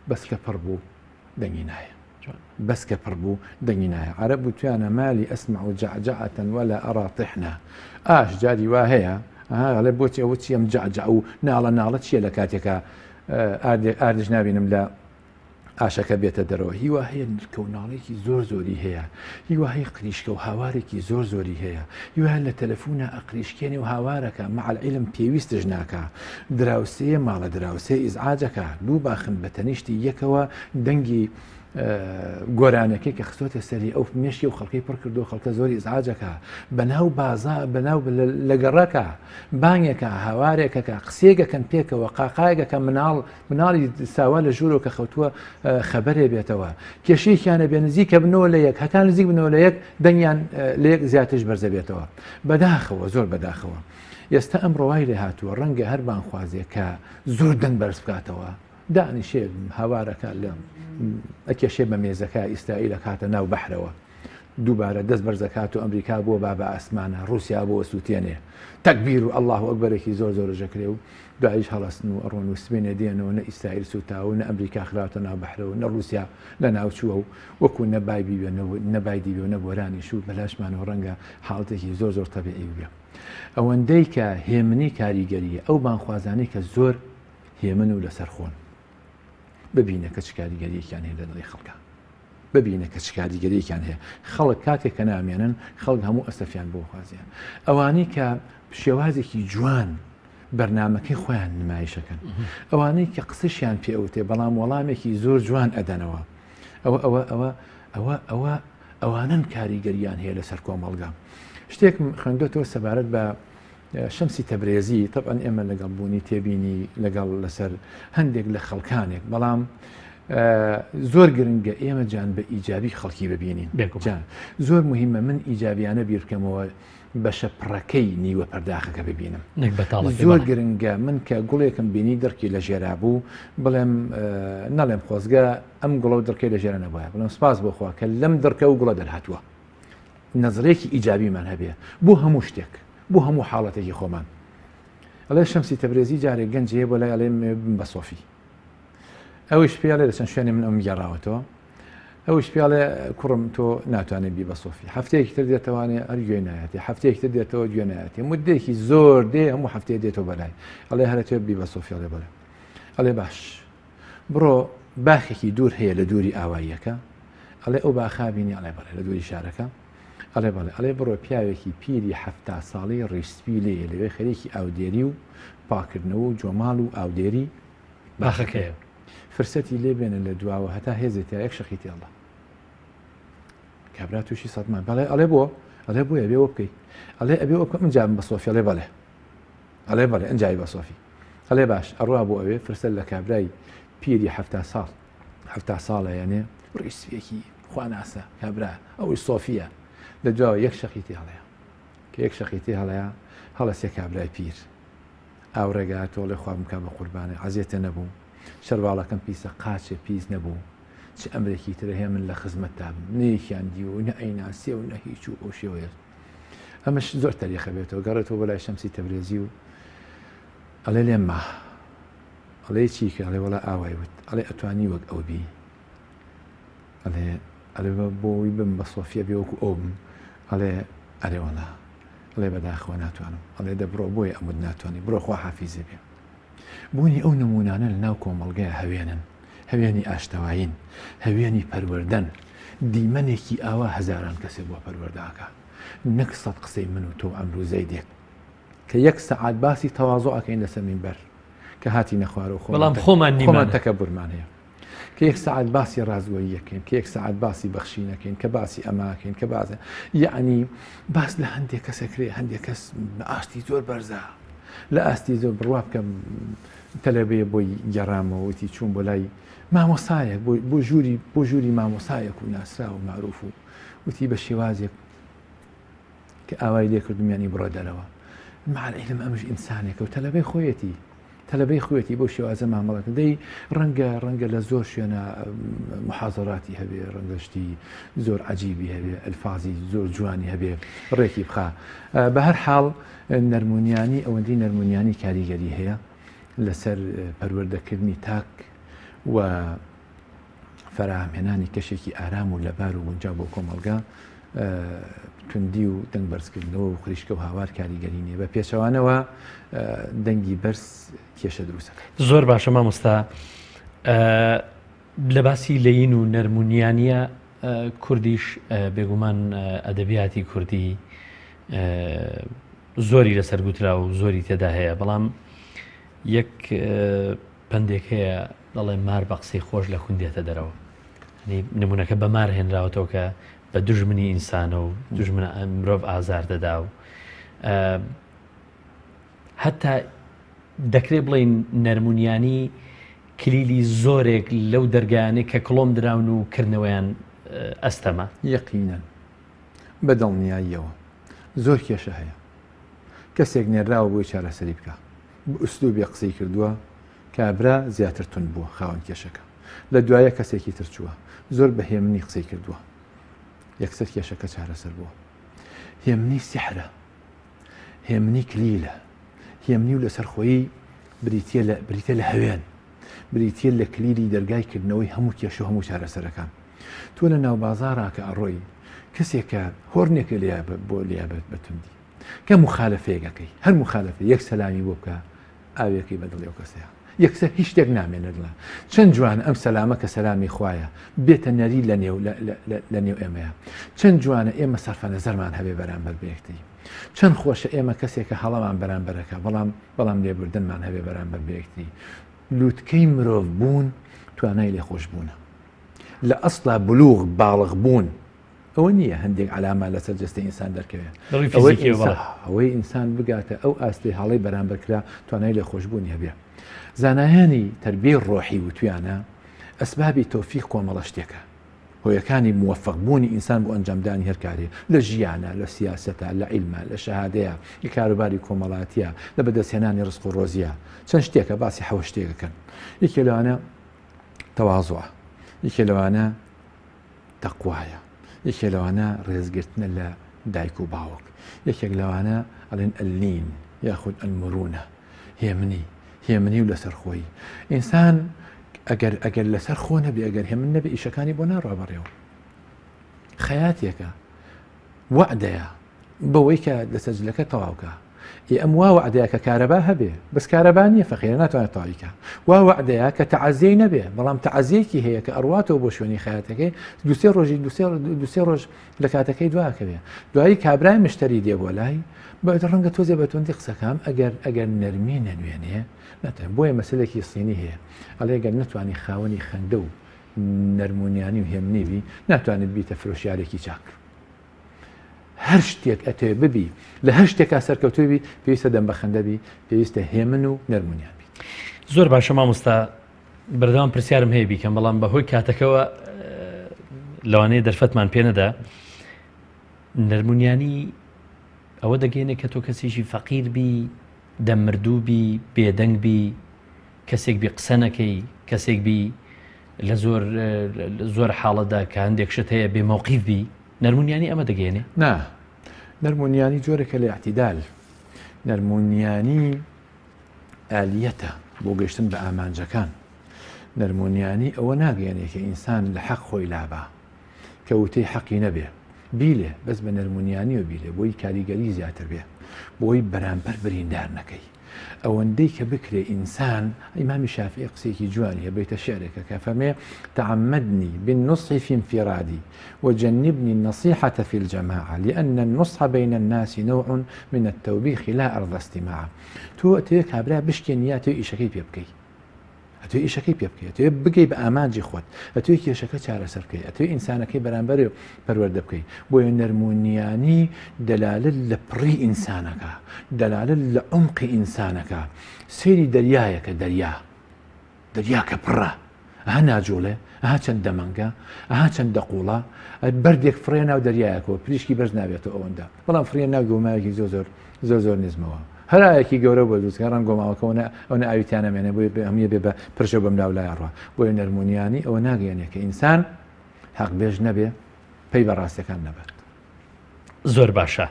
بەس کە پڕ بوو دەنگی نایە بس كبربو دنيناها عرب وتيانا مالي أسمع جعجعة ولا أرى طحنا جاري واهيا على بوتي أوتي يم جعجع نالا شيء لكاتك أردج نابي نملا ئاشەکە بێتە دەرەوە هیواهەیە نرکەوناڵێکی زۆر زۆری هەیە هیواهەیە قریشکە و هاوارێکی زۆر زۆری هەیە هیوایە لە تەلەفۆنە ئەقریشکێنی و هاوارەکە مع العلم پێویستش ناکە دراوسەیە ماڵە دراوسێ ئیزعاجەکە دوو باخن بە تەنیشتی یەکەوە دەنگی گۆرانەکەی کە خستۆتە سەری ئەو مێشی و خەڵکەی پڕ کردو خەڵکە زۆری ئیزعاجەکە بەناو بازا بەناو لەگەڕەکە بانگێکە هاوارێکەکە قسێگەکەن پێکەوە قاقایگەکە مناڵی ساوا لە ژوورەوە کە خەوتووە خەبەرێ بێتەوە کێشەیەکیانە بێ نزیکە بنەوە لە یەک هەتا نزیک بنەوە لە یەک دەنگیان لە یەک زیاترش بەرزە بێتەوە بەداخەوە زۆر بەداخەوە ئێستا ئەم ڕۆوای لێ هاتووە ڕەنگە هەربان خوازێ کە زۆر دەنگ بەرز بکاتەوە دانیشێ هاوارەکە لە ئەکێشێ بە مێزەکە ئیسرائیل کاتە ناو بەحرەوە دووبارە دەست بەرزەکات و ئەمریکا بۆ بابە ئاسمانە رووسیا بۆ سووتێنێ تەکبیر و الله ئەکبەرێکی زۆر زۆرژەکرێ و دوایش هەڵەستن و ئەڕۆن و سبێنێ دێنەوە نە ئیسرائیل سوتاوە نە ئەمریکا خراوەتە ناو بەحرەوە نە رووسیا لە ناوچووە و وەکو نەبایدی بێ و نەبۆرانی شوود بەلاشمانەوە ڕەنگە حاڵەتێکی زۆر زۆر تەبیعی بێ ئەوەندەی کە هێمنی کاریگەریە ئەو بانخوازانەی کە زۆر هێمن و لەسەر خۆن ببینە کە چ کاریگەریەکیان هەیە لە دڵی خەڵکە ببینە کە چ کاریگەریەکیان هەیە خەڵک کاتێک کە نامێنن خەڵک هەموو ئەستەفیان بۆ خوازیان ئەوانەی کە شێوازێکی جوان بەرنامەکەی خۆیان نمایشەکەن ئەوانەی کە قسەشیان پێوتێ بەڵام وەڵامێکی زۆر جوان ئەدەنەوە ئەوانن کاریگەریان هەیە لەسەر کۆمەڵگا شتێک خوێندۆتەوە سەبارەت بە شەمسی تەبرێزی طبعاً ئێمە لەگەڵ بوونی تێبینی لەگەڵ لەسەر هەندێک لە خەڵکانێک بەڵام زۆر گرنگە ئێمە جان بە ئیجابی خەڵکی ببینین زۆر مهمە من ئیجابیانە بیرکەمەوە بەشە پڕەکەی نیوە پەرداخەکە ببینم زۆر گرنگە من کە گوڵێکم بینی دەرکی لە ژێرا بوو بڵێم نەڵێم خۆزگە ئەم گوڵە و دەرکەی لە ژێرە نەبووە بڵێم سپاس بۆخوا کە لەم دەرکە و گوڵە دەرهاتووە نەزرێکی ئیجابیمان هەبێ بۆ هەموو شتێک بۆ هەموو حاڵەتێکی خۆمان ئەڵێ شەمسی تەبرێزی جارێک گەنجەیە بۆ لای ئەڵێ بە سۆفی ئەوش پێڵێ لە چەند شوێنی من ئەم گێڕاوەتەوە ئەوش پێڵێ کوڕم تۆ ناتوانێت بی بە سۆفی هەفتەیەکی تر دێتەوانێ هەر گوێ نایەتی هەفتەیەکی تر دێتەوە گوێ نایەتی مدەیەکی زۆر دێ هەموو هەفتەیە دێتەوە بەلای ئەڵێ هەرە تۆ بی بە سۆفی ئەڵێ بەڵێ ئەڵێ باش بڕۆ باخێکی دوور هەیە لە دووری ئاواییەکە ئەڵێ ئەو باخابینی ئەڵێ بەڵێ لە دووری شارەکە ئەڵێ بەڵێ ئەڵێ بڕۆ پیاوێکی پیری 70 ساڵی ڕیشسپی لێ لەوێ خەریکی ئاودێری و پاکردنەوە و جۆماڵ و ئاودێری باخەکەیە فرسەتی لێ بێنن لە دواوە هەتا هێزێت یەک شەقی تێڵە کابرا تووشی سەدمان بەڵێ ئەڵێ بۆ ئەڵێ بۆیە بێ وە بکەیت ئەڵێ ئەبێ وە بکەم ئەنجام بە سۆفی ئەڵێ بەڵێ ئەڵێ بەڵێ ئەنجایی بە سۆفی ئەڵێ باش ئەڕوا بۆ ئەوێ فرسەت لە کابرای پیری 70 ساڵە یانێ ڕیسپێکی خواناسە کابرا ئەوەی سۆفیە لە دواوە یەک شەقی تێ هەڵەیە کە یەک شەقی تێ هەڵەیە هەڵەسێ کابرای پیر ئاورەگات تۆ لێ خوا بکە بە قوربانێ عەزیێتە نەبوو شەرباڵەکەم پیسە قاچێ پیس نەبوو چ ئەمرێکی ترە هەیە من لە خزمەتتا نەیەکیان دی و نە ئەیناسێ و نە هیچ و ئەو شێوەیە ئەمەش زۆر تەریخە بێتەوە گەڕێتەوە بەلای شەمسی تەبرێزی و ئەڵێ لێم ما ئەڵێ چیکە ئەڵێ وەڵا ئاوای وت ئەڵێ ئەتوانی وەک ئەو بی ئەڵێ بۆی بم بە سۆفیە بێ وەکو ئەو بم ئەڵێ ئەرێ وەڵا ئەڵێ بەداخەوە ناتوانم، ئەڵێ دەبڕۆ بۆیە ئەمود ناتوانانی بڕۆ خوا حافیزێ بێ. بوونی ئەو نمونانە لە ناو کۆمەڵگەیە هەوێنن، هەوێنی ئاشتەوایین، هەوێنی پەروەردەن، دیمەنێکی ئاوا هەزاران کەسێک بۆ پەروەرداکە، نەک سەد قسەی من و تۆ ئەمروو زەیدێک کە یەک سەعات باسی تەواضع ئەکەین لەسەر مینبەر کە هاتی نەخوارە و بەڵام خۆمان تەکەبورمان هەیە، کە یەک سەعات باسی ڕازگۆیی یەکەین، کە یەک سەعات باسی بەخشینەکەین، کە باسی ئەماکەین، کە بازە یعنی باس لە هەندێک کەسەکرێ، هەندێک کەس بە ئاستی زۆر بەرزە، لە ئاستی زۆر بڕوا بکەم تەلەبەیە بۆی گەڕامەوە وتی چوون بۆ لای مامۆسایەک بۆ ژووری مامۆسایەک و ناسرا و معروف و وتی بە شێوازێک کە ئاوای لێ کردمیانی بڕۆ دەرەوە مع العلم ئەمش ئینسانێکە و تەلەبەی خۆیەتی بۆ شێوازە مامەڵەکە دەی ڕەنگە لە زۆر شوێنە محاضراتی هەبێ، ڕەنگەشتی زۆر عەجیبی هەبێ، ئەلفازی زۆر جوانی هەبێ ڕێکی بخا. بە هەر حاڵ نەرمونیانی ئەوەندەی نەرمونیانی کاریگەری هەیە لەسەر پەروەردەکردنی تاک و فەراهەمهێنانی کەشێکی ئارام و لەبار و گونجاو بۆ کۆمەڵگا توندی و دەنگ بەرزکردنەوە و خریشکە و هاوار کاریگەری نیە، بە پێچەوانەوە دەنگی بەرز کێشە دروستەکە. زۆر باشە مامۆستا، لە باسی لەین و نەرمونیانیە کوردیش بێگومان ئەدەبیاتی کوردی زۆری لەسەر گوترا و زۆری تێدا هەیە، بەڵام یەک پندێک هەیە دەڵێ مار بە قسەی خۆش لە خوندێتە دەرەوە، نمونونەکە بە مار هێنراوەتەوە کە بە دوژمنی ئینسانە و دوژمنە مرۆڤ ئازار دەدا و هەتا دەکرێت بڵێن نەرمونیانی کلیلی زۆرێک لەو دەرگایانەی کە کڵۆم دراون و کردنەوەیان ئەستەمە. یەقینەن بەدڵنیاییەوە زۆر کێشە هەیە، کەسێک نێراوە بۆی چارەسەری بکە بە ئوسلوبی قسەی کردووە کابرا زیاتر تون بووە خاوەن کێشەکە، لە دوایە کەسێکی تر چووە زۆر بە هێمنی قسەی کردووە، یەکسەر کێشەکە چارەسەر بووە. هێمنی سیحرە، هێمنی کلیلە، هێمنی و لەسەر خۆیی بریتە لە هەوێن، بریتە لە کلیلی دەرگایکردنەوەی هەموو کێش و هەموو چارەسەرەکان. تۆ لە ناو بازاڕاکە ئەڕۆی کەسێکە هۆرنێکە بۆ لیابێت بەتوندی کە مخالفەیەکەکەی هەر مخالفە یەک سەلامی بۆ بکە ئاوێکی بەدڵێ و کەسەیە یەکسەر هیچ شتێک نامێنێتڵە. چەند جوانە ئەم سەلامە کە سەلامی خوایە بێتە نەری لە نێو ئێمەیە، چەند جوانە ئێمە سەرفە نەزەرمان هەبێ بەرامبەر بەیەکتری، چەند خۆشە ئێمە کەسێکە هەڵەمان بەرامبەرەکە بەڵام لێبوردنمان هەبێ بەرامبەر بەیەکتری. لووتکەی مرۆڤ بوون توانای لێخۆش بوونە، لە ئەسڵا بلوغ باڵغ بوون ئەوە نییە هەندێک عەلامە لەسەر جەستەی ئینسان دەرکەوێت، ئەوەی ئینسان بگاتە ئەو ئاستی هەڵەی بەرامبەرکرا توانای لێخۆشبوونی هەبێ. زانایانی تەربیەی ڕۆحی وتویانە ئەسبابی تۆفیق کۆمەڵە شتێکە، هۆیەکانی موفقبوونی ئینسان بۆ ئەنجامدانی هەر کارێ لە ژیانە، لە سیاسەتە، لە عیلمە، لە شەهادەیە، لە کاروباری کۆمەڵاتیە، لە بەدەستهێنانی ڕزق و ڕۆزیە. چەند شتێکە باسی حەوت شتێکەکەن، یەکێ لەوانە تەواضوع، یەکێ لەوانە تەقوایە، یەکێ لەوانە ڕێزگرتنە لە دایک و باوک، یەکێک لەوانە ئەڵێن ئەلین یاخود ئەلمرونە، هێمنی و لەسەر خۆی. ئینسان ئەگەر لەسەر خۆ نەبێ، ئەگەر هێمن نەبێ ئیشەکانی بۆ ناڕوا بەڕێوە. خەیاتێکە وعدەیە بەوەی کە لەسەر جلەکە تەواوکە، ئەم وا وعدەیە کە کارەبا هەبێ بەس کارەبا نییە فەقیرە ناتوانێت تەواویکە، وا وعدەیە کە تەعەزیەی نەبێ بەڵام تەعەزیەکی هەیە کە ئەڕواتەوە بۆ شوێنی خەیاتەکەی دووسێ ڕۆژ لە کاتەکەی دواکەوێ، دوایی کابرای مشتری دێ بۆ لای بەێت ڕەنگە تۆزێ بەتوندی قسەکەم ئەگەر نەرمی نەنوێنێ ناتوان. بۆیە مەسلێکی سینی هەیە ئەڵێ ئەگەر نتوانی خاوەنی خەندە و نەرمونیانی و هێمنیبی ناتوانێت بیتە فرۆشیارێکی چاک. هەر شتێک ئەتێ ببی لە هەر شتێکا سەرکەوتوبی پێویستە دەم بە خەندەبی، پێویستە هێمن و نەرمونیان بی. زۆر باشە مامۆستا، بەردەوام پرسیارم هەیە بیکەم بەڵام بەهۆی کاتەکەەوە لەوانەیە دەرفەتمان پێ نەدا. نەرمونیانی ئەوە دەگەێنێ کە تۆ کەسێکی فەقیر بی، دەمردوو بی، بێدەنگ بی، کەسێک بی قسە نەکەی، کەسێک بی لە زۆر حاڵەتدا کە هەندێک شت هەیە بێ مەوقیف بی، نەرمونیانی ئەمە دەگەێنێ؟ نا، نەرمونیانی جۆرێکە لە اعتیدال، نەرمونیانی ئالیەتە بۆ گەشتن بە ئامانجەکان. نەرمونیانی ئەوە ناگەێنێ کە ئینسان لە حەق خۆی لابا کە وتەی حەقی نەبێ، بیلێ بەس بە نەرمونیانی و بیلێ بۆی کاریگەری زیاتر بێ بۆی بەرامبەر بریندار نەکەی ئەوەندەی کە بکرێ ئینسان ئیمامی شافعی قسێکی جوانیە بێتە شعرێکە کە فەرمێ تعمدني بالنصح في انفرادي وجنبني النصيحة في الجماعة لأن النصح بين الناس نوع من التوبيخ لا أرضى استماعه تو ئەتوێ کابرا بشکێنیا تۆ ئیشەکەی پێ بکەی ئەتوێ ئیشەکەی پێ بکەیت ئەتوێ بگەی بە ئامانجی خۆت ئەتوێ کێشەکە چارەسەر بکەیت ئەتوێ ئینسانەکەی بەرامبەر پەروەردە بکەیت بۆیە نەرمونیانی دەلالت لە پڕی ئینسانەکە دەلالت لە عمقی ئینسانەکە سێری دەریایەکە دەریا کە پڕە ئەها ناجوڵێ ئەها چەند دەمەنگە ئەها چەند دەقوڵە بەردێک فڕێ ناو دەریایەکەوە پریشکی بەرز نابێتەوە ئەوەندە بەڵام فڕێ ناو گۆمایەکی زۆر نزمەوە هەرایەکی گەورە بە دووسکە ڕەنگ گۆماوەکەەوە ئەوە ئاویتیانەمێنێ بۆی هەمیە بێ بە پرشە بەم لاو لای ڕوە بۆیە نەرمونیانی ئەوە ناگەێنێ کە ئینسان حەق بێژ نەبێ پێی بەڕاستیەکان نەبێت. زۆر باشە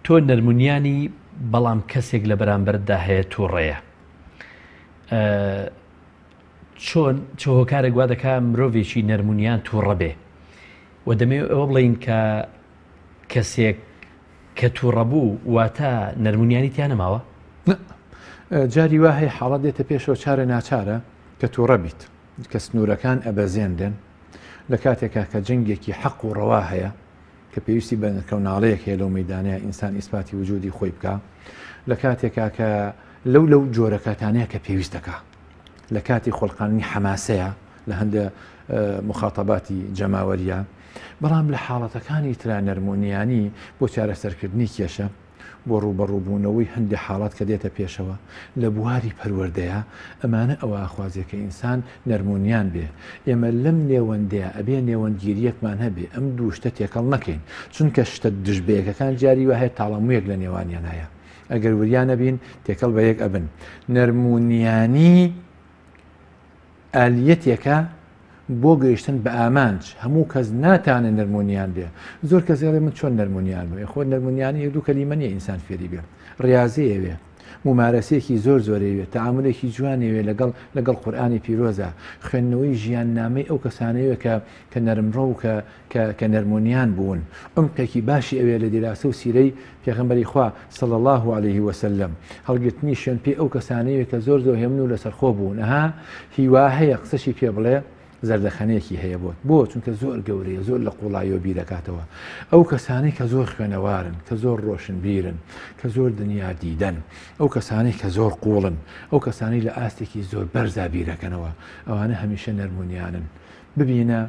تۆ نەرمونیانی بەڵام کەسێک لە بەرامبەردا هەیە تووڕێیە چۆن هۆکارێک وا دەکا مرۆڤێکی نەرمونیان تووڕە بێ و دەمەوێت ئەوە بڵین کە کەسێک کە تووڕەبوو واتە نەرمونیانی تیان نەماوە؟ جاری وا هەیە حاڵەت دێتە پێشەوە چارە ناچارە کە تووڕە بیت کە سنوورەکان ئەبەزێندن لە کاتێکا کە جەنگێکی حەق و ڕەوا هەیە کە پێویستی بە کەوناڵەیەک هەیە لەو مەیدانەیە ئینسان ئیسپاتی وجودی خۆی بکە لە کاتێکا کە لەو جۆرەکاتانەیە کە پێویستەکە لە کاتی خۆڵقانی حەماسەیە لە هەندێک مخاتەباتی جەماوەریە بەڵام لە حاڵەتەکانی ترا نەرمونیانی بۆ چارەسەرکردنی کێشە بۆ ڕوبەڕووبوونەوەی هەندێک حاڵات کە دێتە پێشەوە لە بواری پەروەردەیە ئەمانە ئەوە ئاخوازیە کە ئینسان نەرمونیان بێ ئێمە لەم نێوەندەیە ئەبێ نێوەندگیریەکمان هەبێ ئەم دوو شتە تێکەڵ نەکەین چونکە شتە دژبەیەکەکان جاری وهەیە تاڵەمویەک لە نێوانیان هەیە ئەگەر وریان نەبین تێکەڵ بە یەک ئەبن نەرمونیانی ئالیەتێکە بۆ گەیشتن بە ئامانج هەموو کەس ناتانە نەرمونیان بێ زۆر کەسێڵێ من چۆن نەرمونیان بێ خۆ نەرمونیانی دوو کەلیمە نیە ئینسان فێری بێ ڕاضەیەوێ ممارەسەیەکی زۆرەوێت تەعاملێکی جوانێوێ لەگەڵ قورئانی پیرۆزە خوێندنەوەی ژیان نامەی ئەو کەسانەیە کە نەرمڕە و کە نەرمونیان بوون عمقێکی باشی ئەوێ لە دیراسە و سیرەی پێغەمبەری خوا صلی الله عليه وسلم هەڵگرتنی شوێن پێ ئەو کەسانەیە کە زۆر هێمن و لەسەرخۆ بوون ئەها هیوا هەیە قسەشی پێ بڵێ زەردەخەنەیەکی هەیە بۆ چونکە زۆر گەورەیە زۆر لە قوڵایەوە بیرەکاتەوە ئەو کەسانەی کە زۆر خوێنەوارن کە زۆر ڕۆشنبیرن کە زۆر دنیا دیدەن ئەو کەسانەی کە زۆر قوڵن ئەو کەسانی لە ئاستێکی زۆر بەرزا بیرەکەنەوە ئەوانە هەمیشە نەرمونیانن ببینە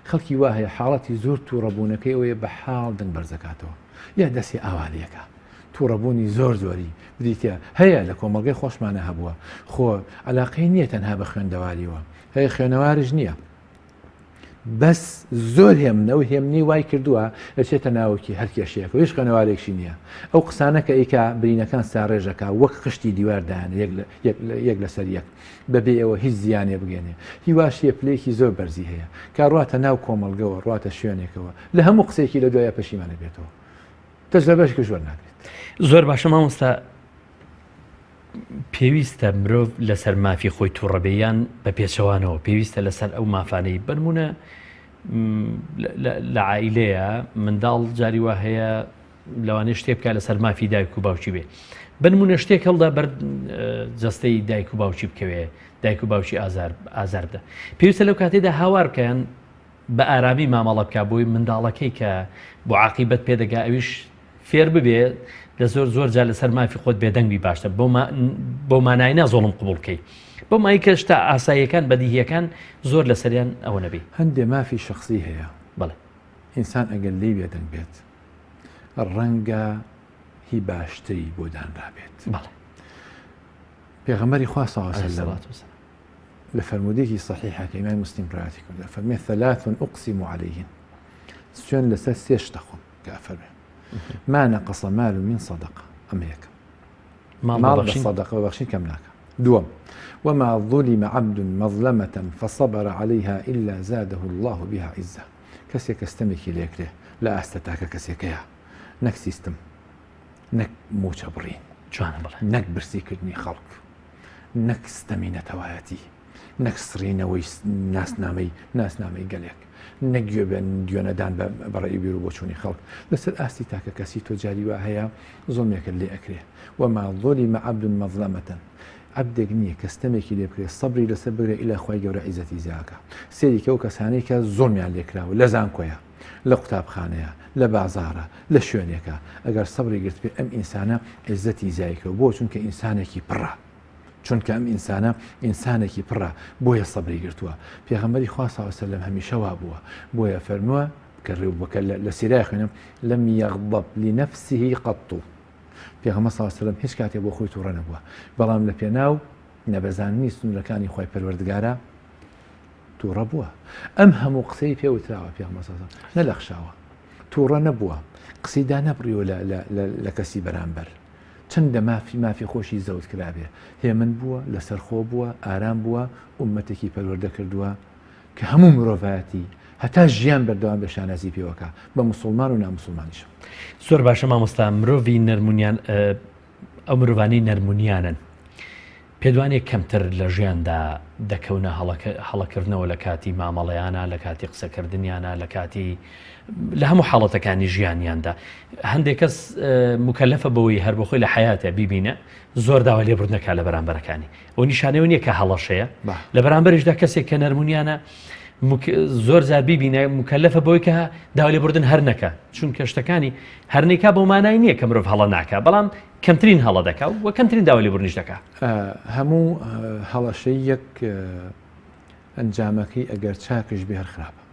خەڵکی وا هەیە حاڵەتی زۆر تووڕەبوونەکەی ئەوەیە بە حاڵ دەنگ بەرزەکاتەوە یا دەستی ئاوالیەکە تووڕەبوونی زۆری بدیتە هەیە لە کۆمەڵگەی خۆشمانە هەبووە خۆ علاقەی نییە تەنها بە خوێندەواریەوە هەیە خوێنەوارش نییە بەس زۆر هێمنەوە هێمنی وای کردووە دەچێتە ناوکی هەر کێشەیەکە هیچ خوێنەوارێکی نییە ئەو قسانە کە ئیکا برینەکان ساڕێژەکە وەک خشتی دیواردان یەک لەسەر یەک بەبێ ئەوە هیچ زیانێ بگەێنێ هیواشیە پلەیەکی زۆر بەرزی هەیە کا ڕاتە ناو کۆمەڵگەوە ڕاتە شوێنێکەوە لە هەموو قسێکی لە دوایە پەشیمانە بێتەوە تەجربەشکە زۆر ناکرێت زۆر باشە مامۆستا پێویستە مرۆڤ لەسەر مافی خۆی تووڕەبێیان بە پێچەوانەوە پێویستە لەسەر ئەو مافانەی بنمونە لە عائیلەیە منداڵ جاری وا هەیە لەوانەیە شتێ بکە لەسەر مافی دایک و باوکی بێ بنمونە شتێک هەڵدا بەر جەستەی دایک و باوکی بکەوێ دایک و باوکی ئازار بدە پێویستە لەو کاتێدا هاوار بکەن بە ئارامی مامەڵە بکە بۆی منداڵەکەی کە بۆ عاقیبەت پێدەگا ئەویش فێر ببێ لە زۆر جار لەسەر مافی خۆت بێدەنگبی باشتر بۆ ماناینا زۆڵم قبول بکەیت بۆ مای کە شتا ئاساییەکان بەدیهیەکان زۆر لەسەریان ئەوە نەبی هەندێ مافی شخصی هەیە بەڵێ ئینسان ئەگەر لی بێدەنگ بێت ڕەنگە هی باشتری بۆ دانرابێت بەڵێ پێغەمبەری خوا صلی الله علیه وسلم لە فەرمودێکی صحیحە کە ئیمام مسلم ڕایەتی کردووە فەرمێ ثلاث أقسم عليهن سوێن لەسەر سێ شتە خۆم کە ئەفەرمێ ما نقص مال من صدقة أم هيك مال بالصدقة وبخشين كم ناكا دوم وما ظلم عبد مظلمة فصبر عليها إلا زاده الله بها عزة كسيك استمكي ليك له لا أستتاك كسيكيها نك سيستم نك موشبرين نك برسي كدني خلق نك استمينة تواتي نەک سڕینەوەی ناسنامەی گەلێک نەگوێبن دوێنەدان بەڕێی بیر و بۆچوونی خەڵک لەسەر ئاستی تاکە کەسی تۆ جاری وا هەیە زۆڵمێکت لێ ئەکرێ وما ظلم عبد مظلمة عبدێک نییە کەستەمێکی لێ بکرێت سەبری لەسەر بگرێت ئیلا خوای گەورە عیزەتی زیاکە سێریکە و کەسانەی کە زۆڵمیان لێکراوە لە زانکۆیە لە قوتابخانەیە لە بازارە لە شوێنێکە ئەگەر سەبری گرت بێت ئەم ئینسانە عیزەتی زیایکەوە بۆ چونکە ئینسانێکی پڕە چونکە ئەم ئینسانە ئینسانێکی پڕە بۆیە سەبری گرتووە پێغەمبەری خوا صلی الله علیه و سلم هەمیشەوا بووە بۆیە فەرمووە کە ڕێوبەکە لە سیرای خوێنم لەم یەغضب لنفسه قط پێغەمبەر صلی الله علیه و سلم هیچ کاتێک بۆ خۆی تووڕە نەبووە بەڵام لە پێناو نەبەزاننی سنوورەکانی خوای پەروەردگارە تووڕە بووە ئەم هەموو قسەی پێوتراوە پێغەمبەر صلی الله علیه و سلم نەلەخشاوە تووڕە نەبووە قسەیدا نەبڕیوە لە کەسی بەرامبەر چەندە مافی خۆشی زەوت کرابێ هێمن بووە لەسەرخۆ بووە ئارام بووە ئومەتێکی پەروەردە کردووە کە هەموو مرۆڤایەتی هەتا ژیان بەردەوام بە شانازی پێوەکە بە مسلمان و نامسلمانیش زۆر باشە مامۆستا مرۆڤی نەرمونیان ئەو مرۆڤانی نەرمونیانن پێدوانێک کەمتر لە ژیاندا دەکەونە هەڵەکردنەوە لە کاتی مامەڵەیانە لە کاتی قسەکردنیانە لە کاتی لە هەموو حاڵەتەکانی ژیانیاندا هەندێک کەس مکەلەفە بەوەی هەر بەخۆی لە حیاتە بیبینە زۆر داوا لێبوردنەکە لە بەرامبەرەکانی ئەو نیشانەوە نییە کە هەڵەشەیە لە بەرامبەرشدا کەسێک کە نەرمونیانە زۆر زار بیبینە مکەلەفە بۆی کە داوا لێبوردن هەر نەکە چونکە شتەکانی هەرنێکا بۆ مانای نییە کە مرۆڤ هەڵە ناکە بەڵام کەمترین هەڵە دەکا و کەمترین داوا لێبوردنیش دەکا هەموو هەڵەشەی یەک ئەنجامەکەی ئەگەر چاکش بێ هەر خراپە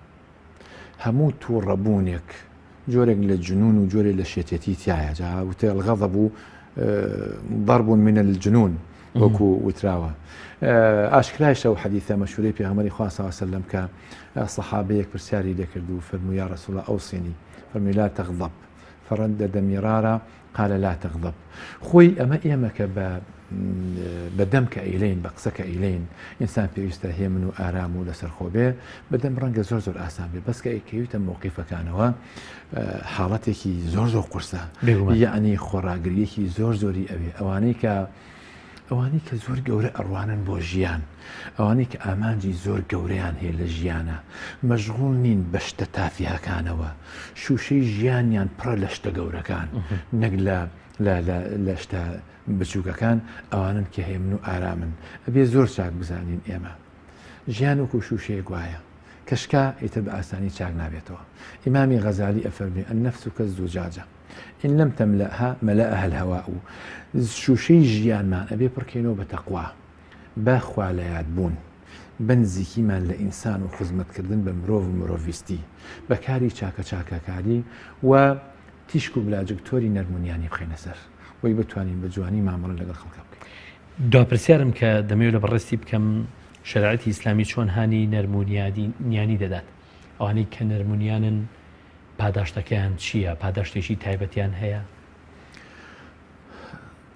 هەموو تووڕەبوونێک جۆرێک لە جنون و جۆرێک لە شێتێتی تایە جاوتێ الغەضب و ضرب من الجنون وەکو وتراوە ئاشکرایشە و حەدیثە مەشهورەی پێغەمبەری خوا صلی الله علیه و سلم کە سەحابەیەک پرسیاری لێکرد و فەرمووی یا رسول الله ئەوصینی فەرمووی لا تغضب فردد مرارا قال لا تغضب خۆی ئەمە ئێمە کە بەدەم کە ئەیلین بە قسە کە ئەیلین ئینسان پێویستە هێمن و ئارام و لەسەرخۆ بێ بەدەم ڕەنگە زۆر ئاسان بێ بەس کە ئەیکەویتە موقیفەکانەوە حاڵەتێکی زۆر قورسە یعنی خۆڕاگریەکی زۆری ئەوێ ئەوانەی کە زۆر گەورە ئەڕوانن بۆ ژیان ئەوانەی کە ئامانجی زۆر گەورەیان هەیە لە ژیانە مەشغوڵ نین بە شتە تافیهەکانەوە شوشەی ژیانیان پڕە لە شتە گەورەکان نەک لە شتە بچووکەکان ئەوانن کە هێمن و ئارامن ئەبێ زۆر چاک بزانین ئێمە ژیان وەکو شوشەیەک وایە کەشکا ئیتر بە ئاسانی چاک نابێتەوە ئیمامی غەزالی ئەفەرمێ النەفس کەالزوجاجە إن لم تملأها ملأها الهواء شوشەی ژیانمان ئەبێ پڕکەینەوە بە تەقوا باخوا لە یادبوون بنزیکیمان لە ئینسان و خزمەتکردن بە مرۆڤ و مرۆڤیستی بەکاری چاکەکاری و تیشک و بلاجکتۆری نەرمونیانی بخەینە سەر وی بتوانین بە جوانی مامەڵە لەگەڵ خەڵکە بکەین دواپرسیارم کە دەمەوێت لە بەڕێستی بکەم شەرایەتی ئیسلامی چۆن هانی نەرمونیانی دەدات ئەوانەی کە نەرمونیانن پاداشتەکەیان چییە پاداشتێکی تایبەتیان هەیە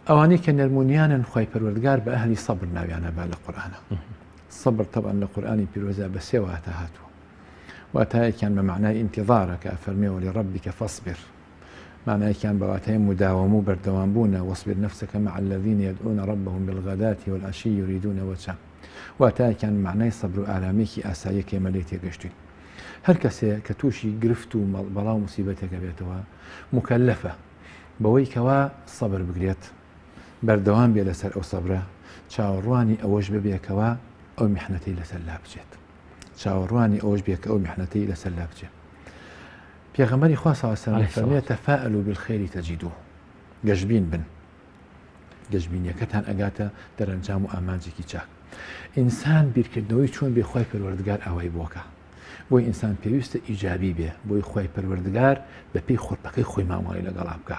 ئەوانەی کە نەرمونیانن خوای پەروەردگار بە ئەهلی سەبر ناویانە با لە قورئانە سەبر طبعا لە قورئانی پیرۆزە بە سێ واتە هاتووە واتایەکیان بە معنای ئینتیظارە کە ئەفەرمێوە لربک فاصبر معنایەکیان بە واتای مداوم و بەردەوامبوونە واصبر نفسك مع الذين يدعون ربهم بالغداة والعشي يريدون وجهه واتایەکیان معنای سەبر و ئارامێکی ئاساییەکە ئێمە لێ تێگەشتوین هەر کەسێ کە تووشی گرفت و بەڵاو موسیبەتێکە بێتەوە مکەلەفە بەوەی کەوا سەبر بگرێت بەردەوام بێ لەسەر ئەو سەبرە چاوەڕوانی ئەوەش ببێکەوە ئەو میحنەتەی لەسەر لا بچێت چاوەڕوانی ئەوەش بێکە ئەو میحنەتەی لەسەر لا بچێت پێغەمبەری خوا صلی الله علیه و سلم فەرموویە تەفاءلوا بالخير تجدوه گەشبین بن گەشبینیەکەتان ئەگاتە دەرەنجام و ئامانجێکی چاک ئینسان بیرکردنەوەی چۆن بێ خوای پەروەردگار ئاوای بۆکە بۆی ئینسان پێویستە ئیجابی بێ بۆی خوای پەروەردگار بە پێی خۆرپەکەی خۆی مامەڵی لەگەڵا بکە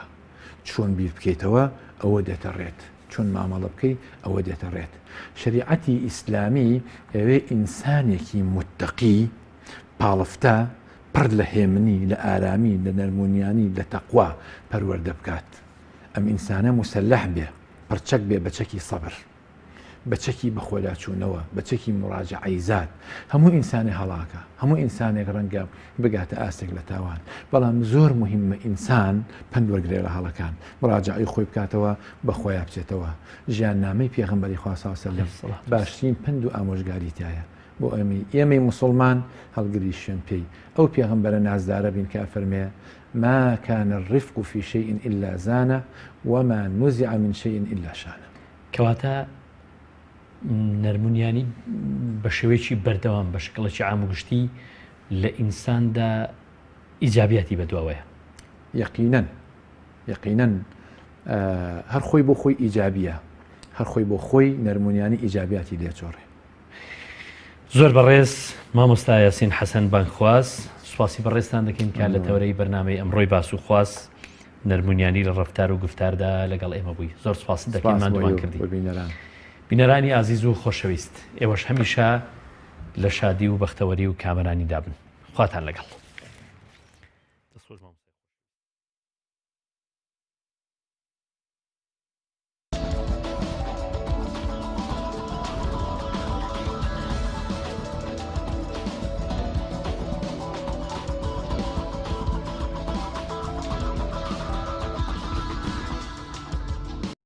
چۆن بیر بکەیتەوە ئەوە دێتەڕێت چۆن مامەڵە بکەی ئەوە دێتەڕێت شریعەتی ئیسلامی ئەوێ ئینسانێکی متقی پاڵفتە پڕ لە هێمنی لە ئارامی لە نەرمونیانی لە تەقوا پەروەردە بکات ئەم ئینسانە مسلح بێ پڕچەک بێ بەچەکی سەبر بە چەکی بەخۆلا چوونەوە بە چەکی مڕاجعەی زاد هەموو ئینسانی هەڵاکە هەموو ئینسانێک ڕەنگە بگاتە ئاستێک لە تاوان بەڵام زۆر مهمە ئینسان پند وەرگێ لە هەڵەکان مڕاجعەی خۆی بکاتەوە بە خۆیان بچێتەوە ژیاننامەی پێغەمبەری خوا صلی الله علیه و سلم باشترین پند و ئامۆژگاری تایە بۆ ئێمەی موسڵمان هەڵگری شوێن پێی ئەو پێغەمبەرە نازدارە بین کە فەرمێ ما كان الرفق في شيء إلا زانه وما نزع من شيء إلا شانه کەواتە نەرمونیانی بە شێوەیەکی بەردەوام بە شکڵێکی عام و گشتی لە ئینساندا ئیجابیاتی بەدواوەیە یەقینەن هەر خۆی بۆ خۆی ئیجابیە هەر خۆی بۆ خۆی نەرمونیانی ئیجابیاتی لێچۆڕێ زۆر بەڕێز مامۆستا یاسین حەسەن بانگخواست سوپاسی بەڕێستان دەکەین کە لە تەورەی بەرنامەی ئەمڕۆی باس و خواست نەرمونیانی لە ڕەفتار و گفتاردا لەگەڵ ئێمە بووی زۆر سوپاس دەکەین مادومان کردی بینەرانی عزیز و خۆشەویست ئێوەش هەمیشە لە شادی و بەختەوەری و کامەرانی دابن خواتان لەگەڵ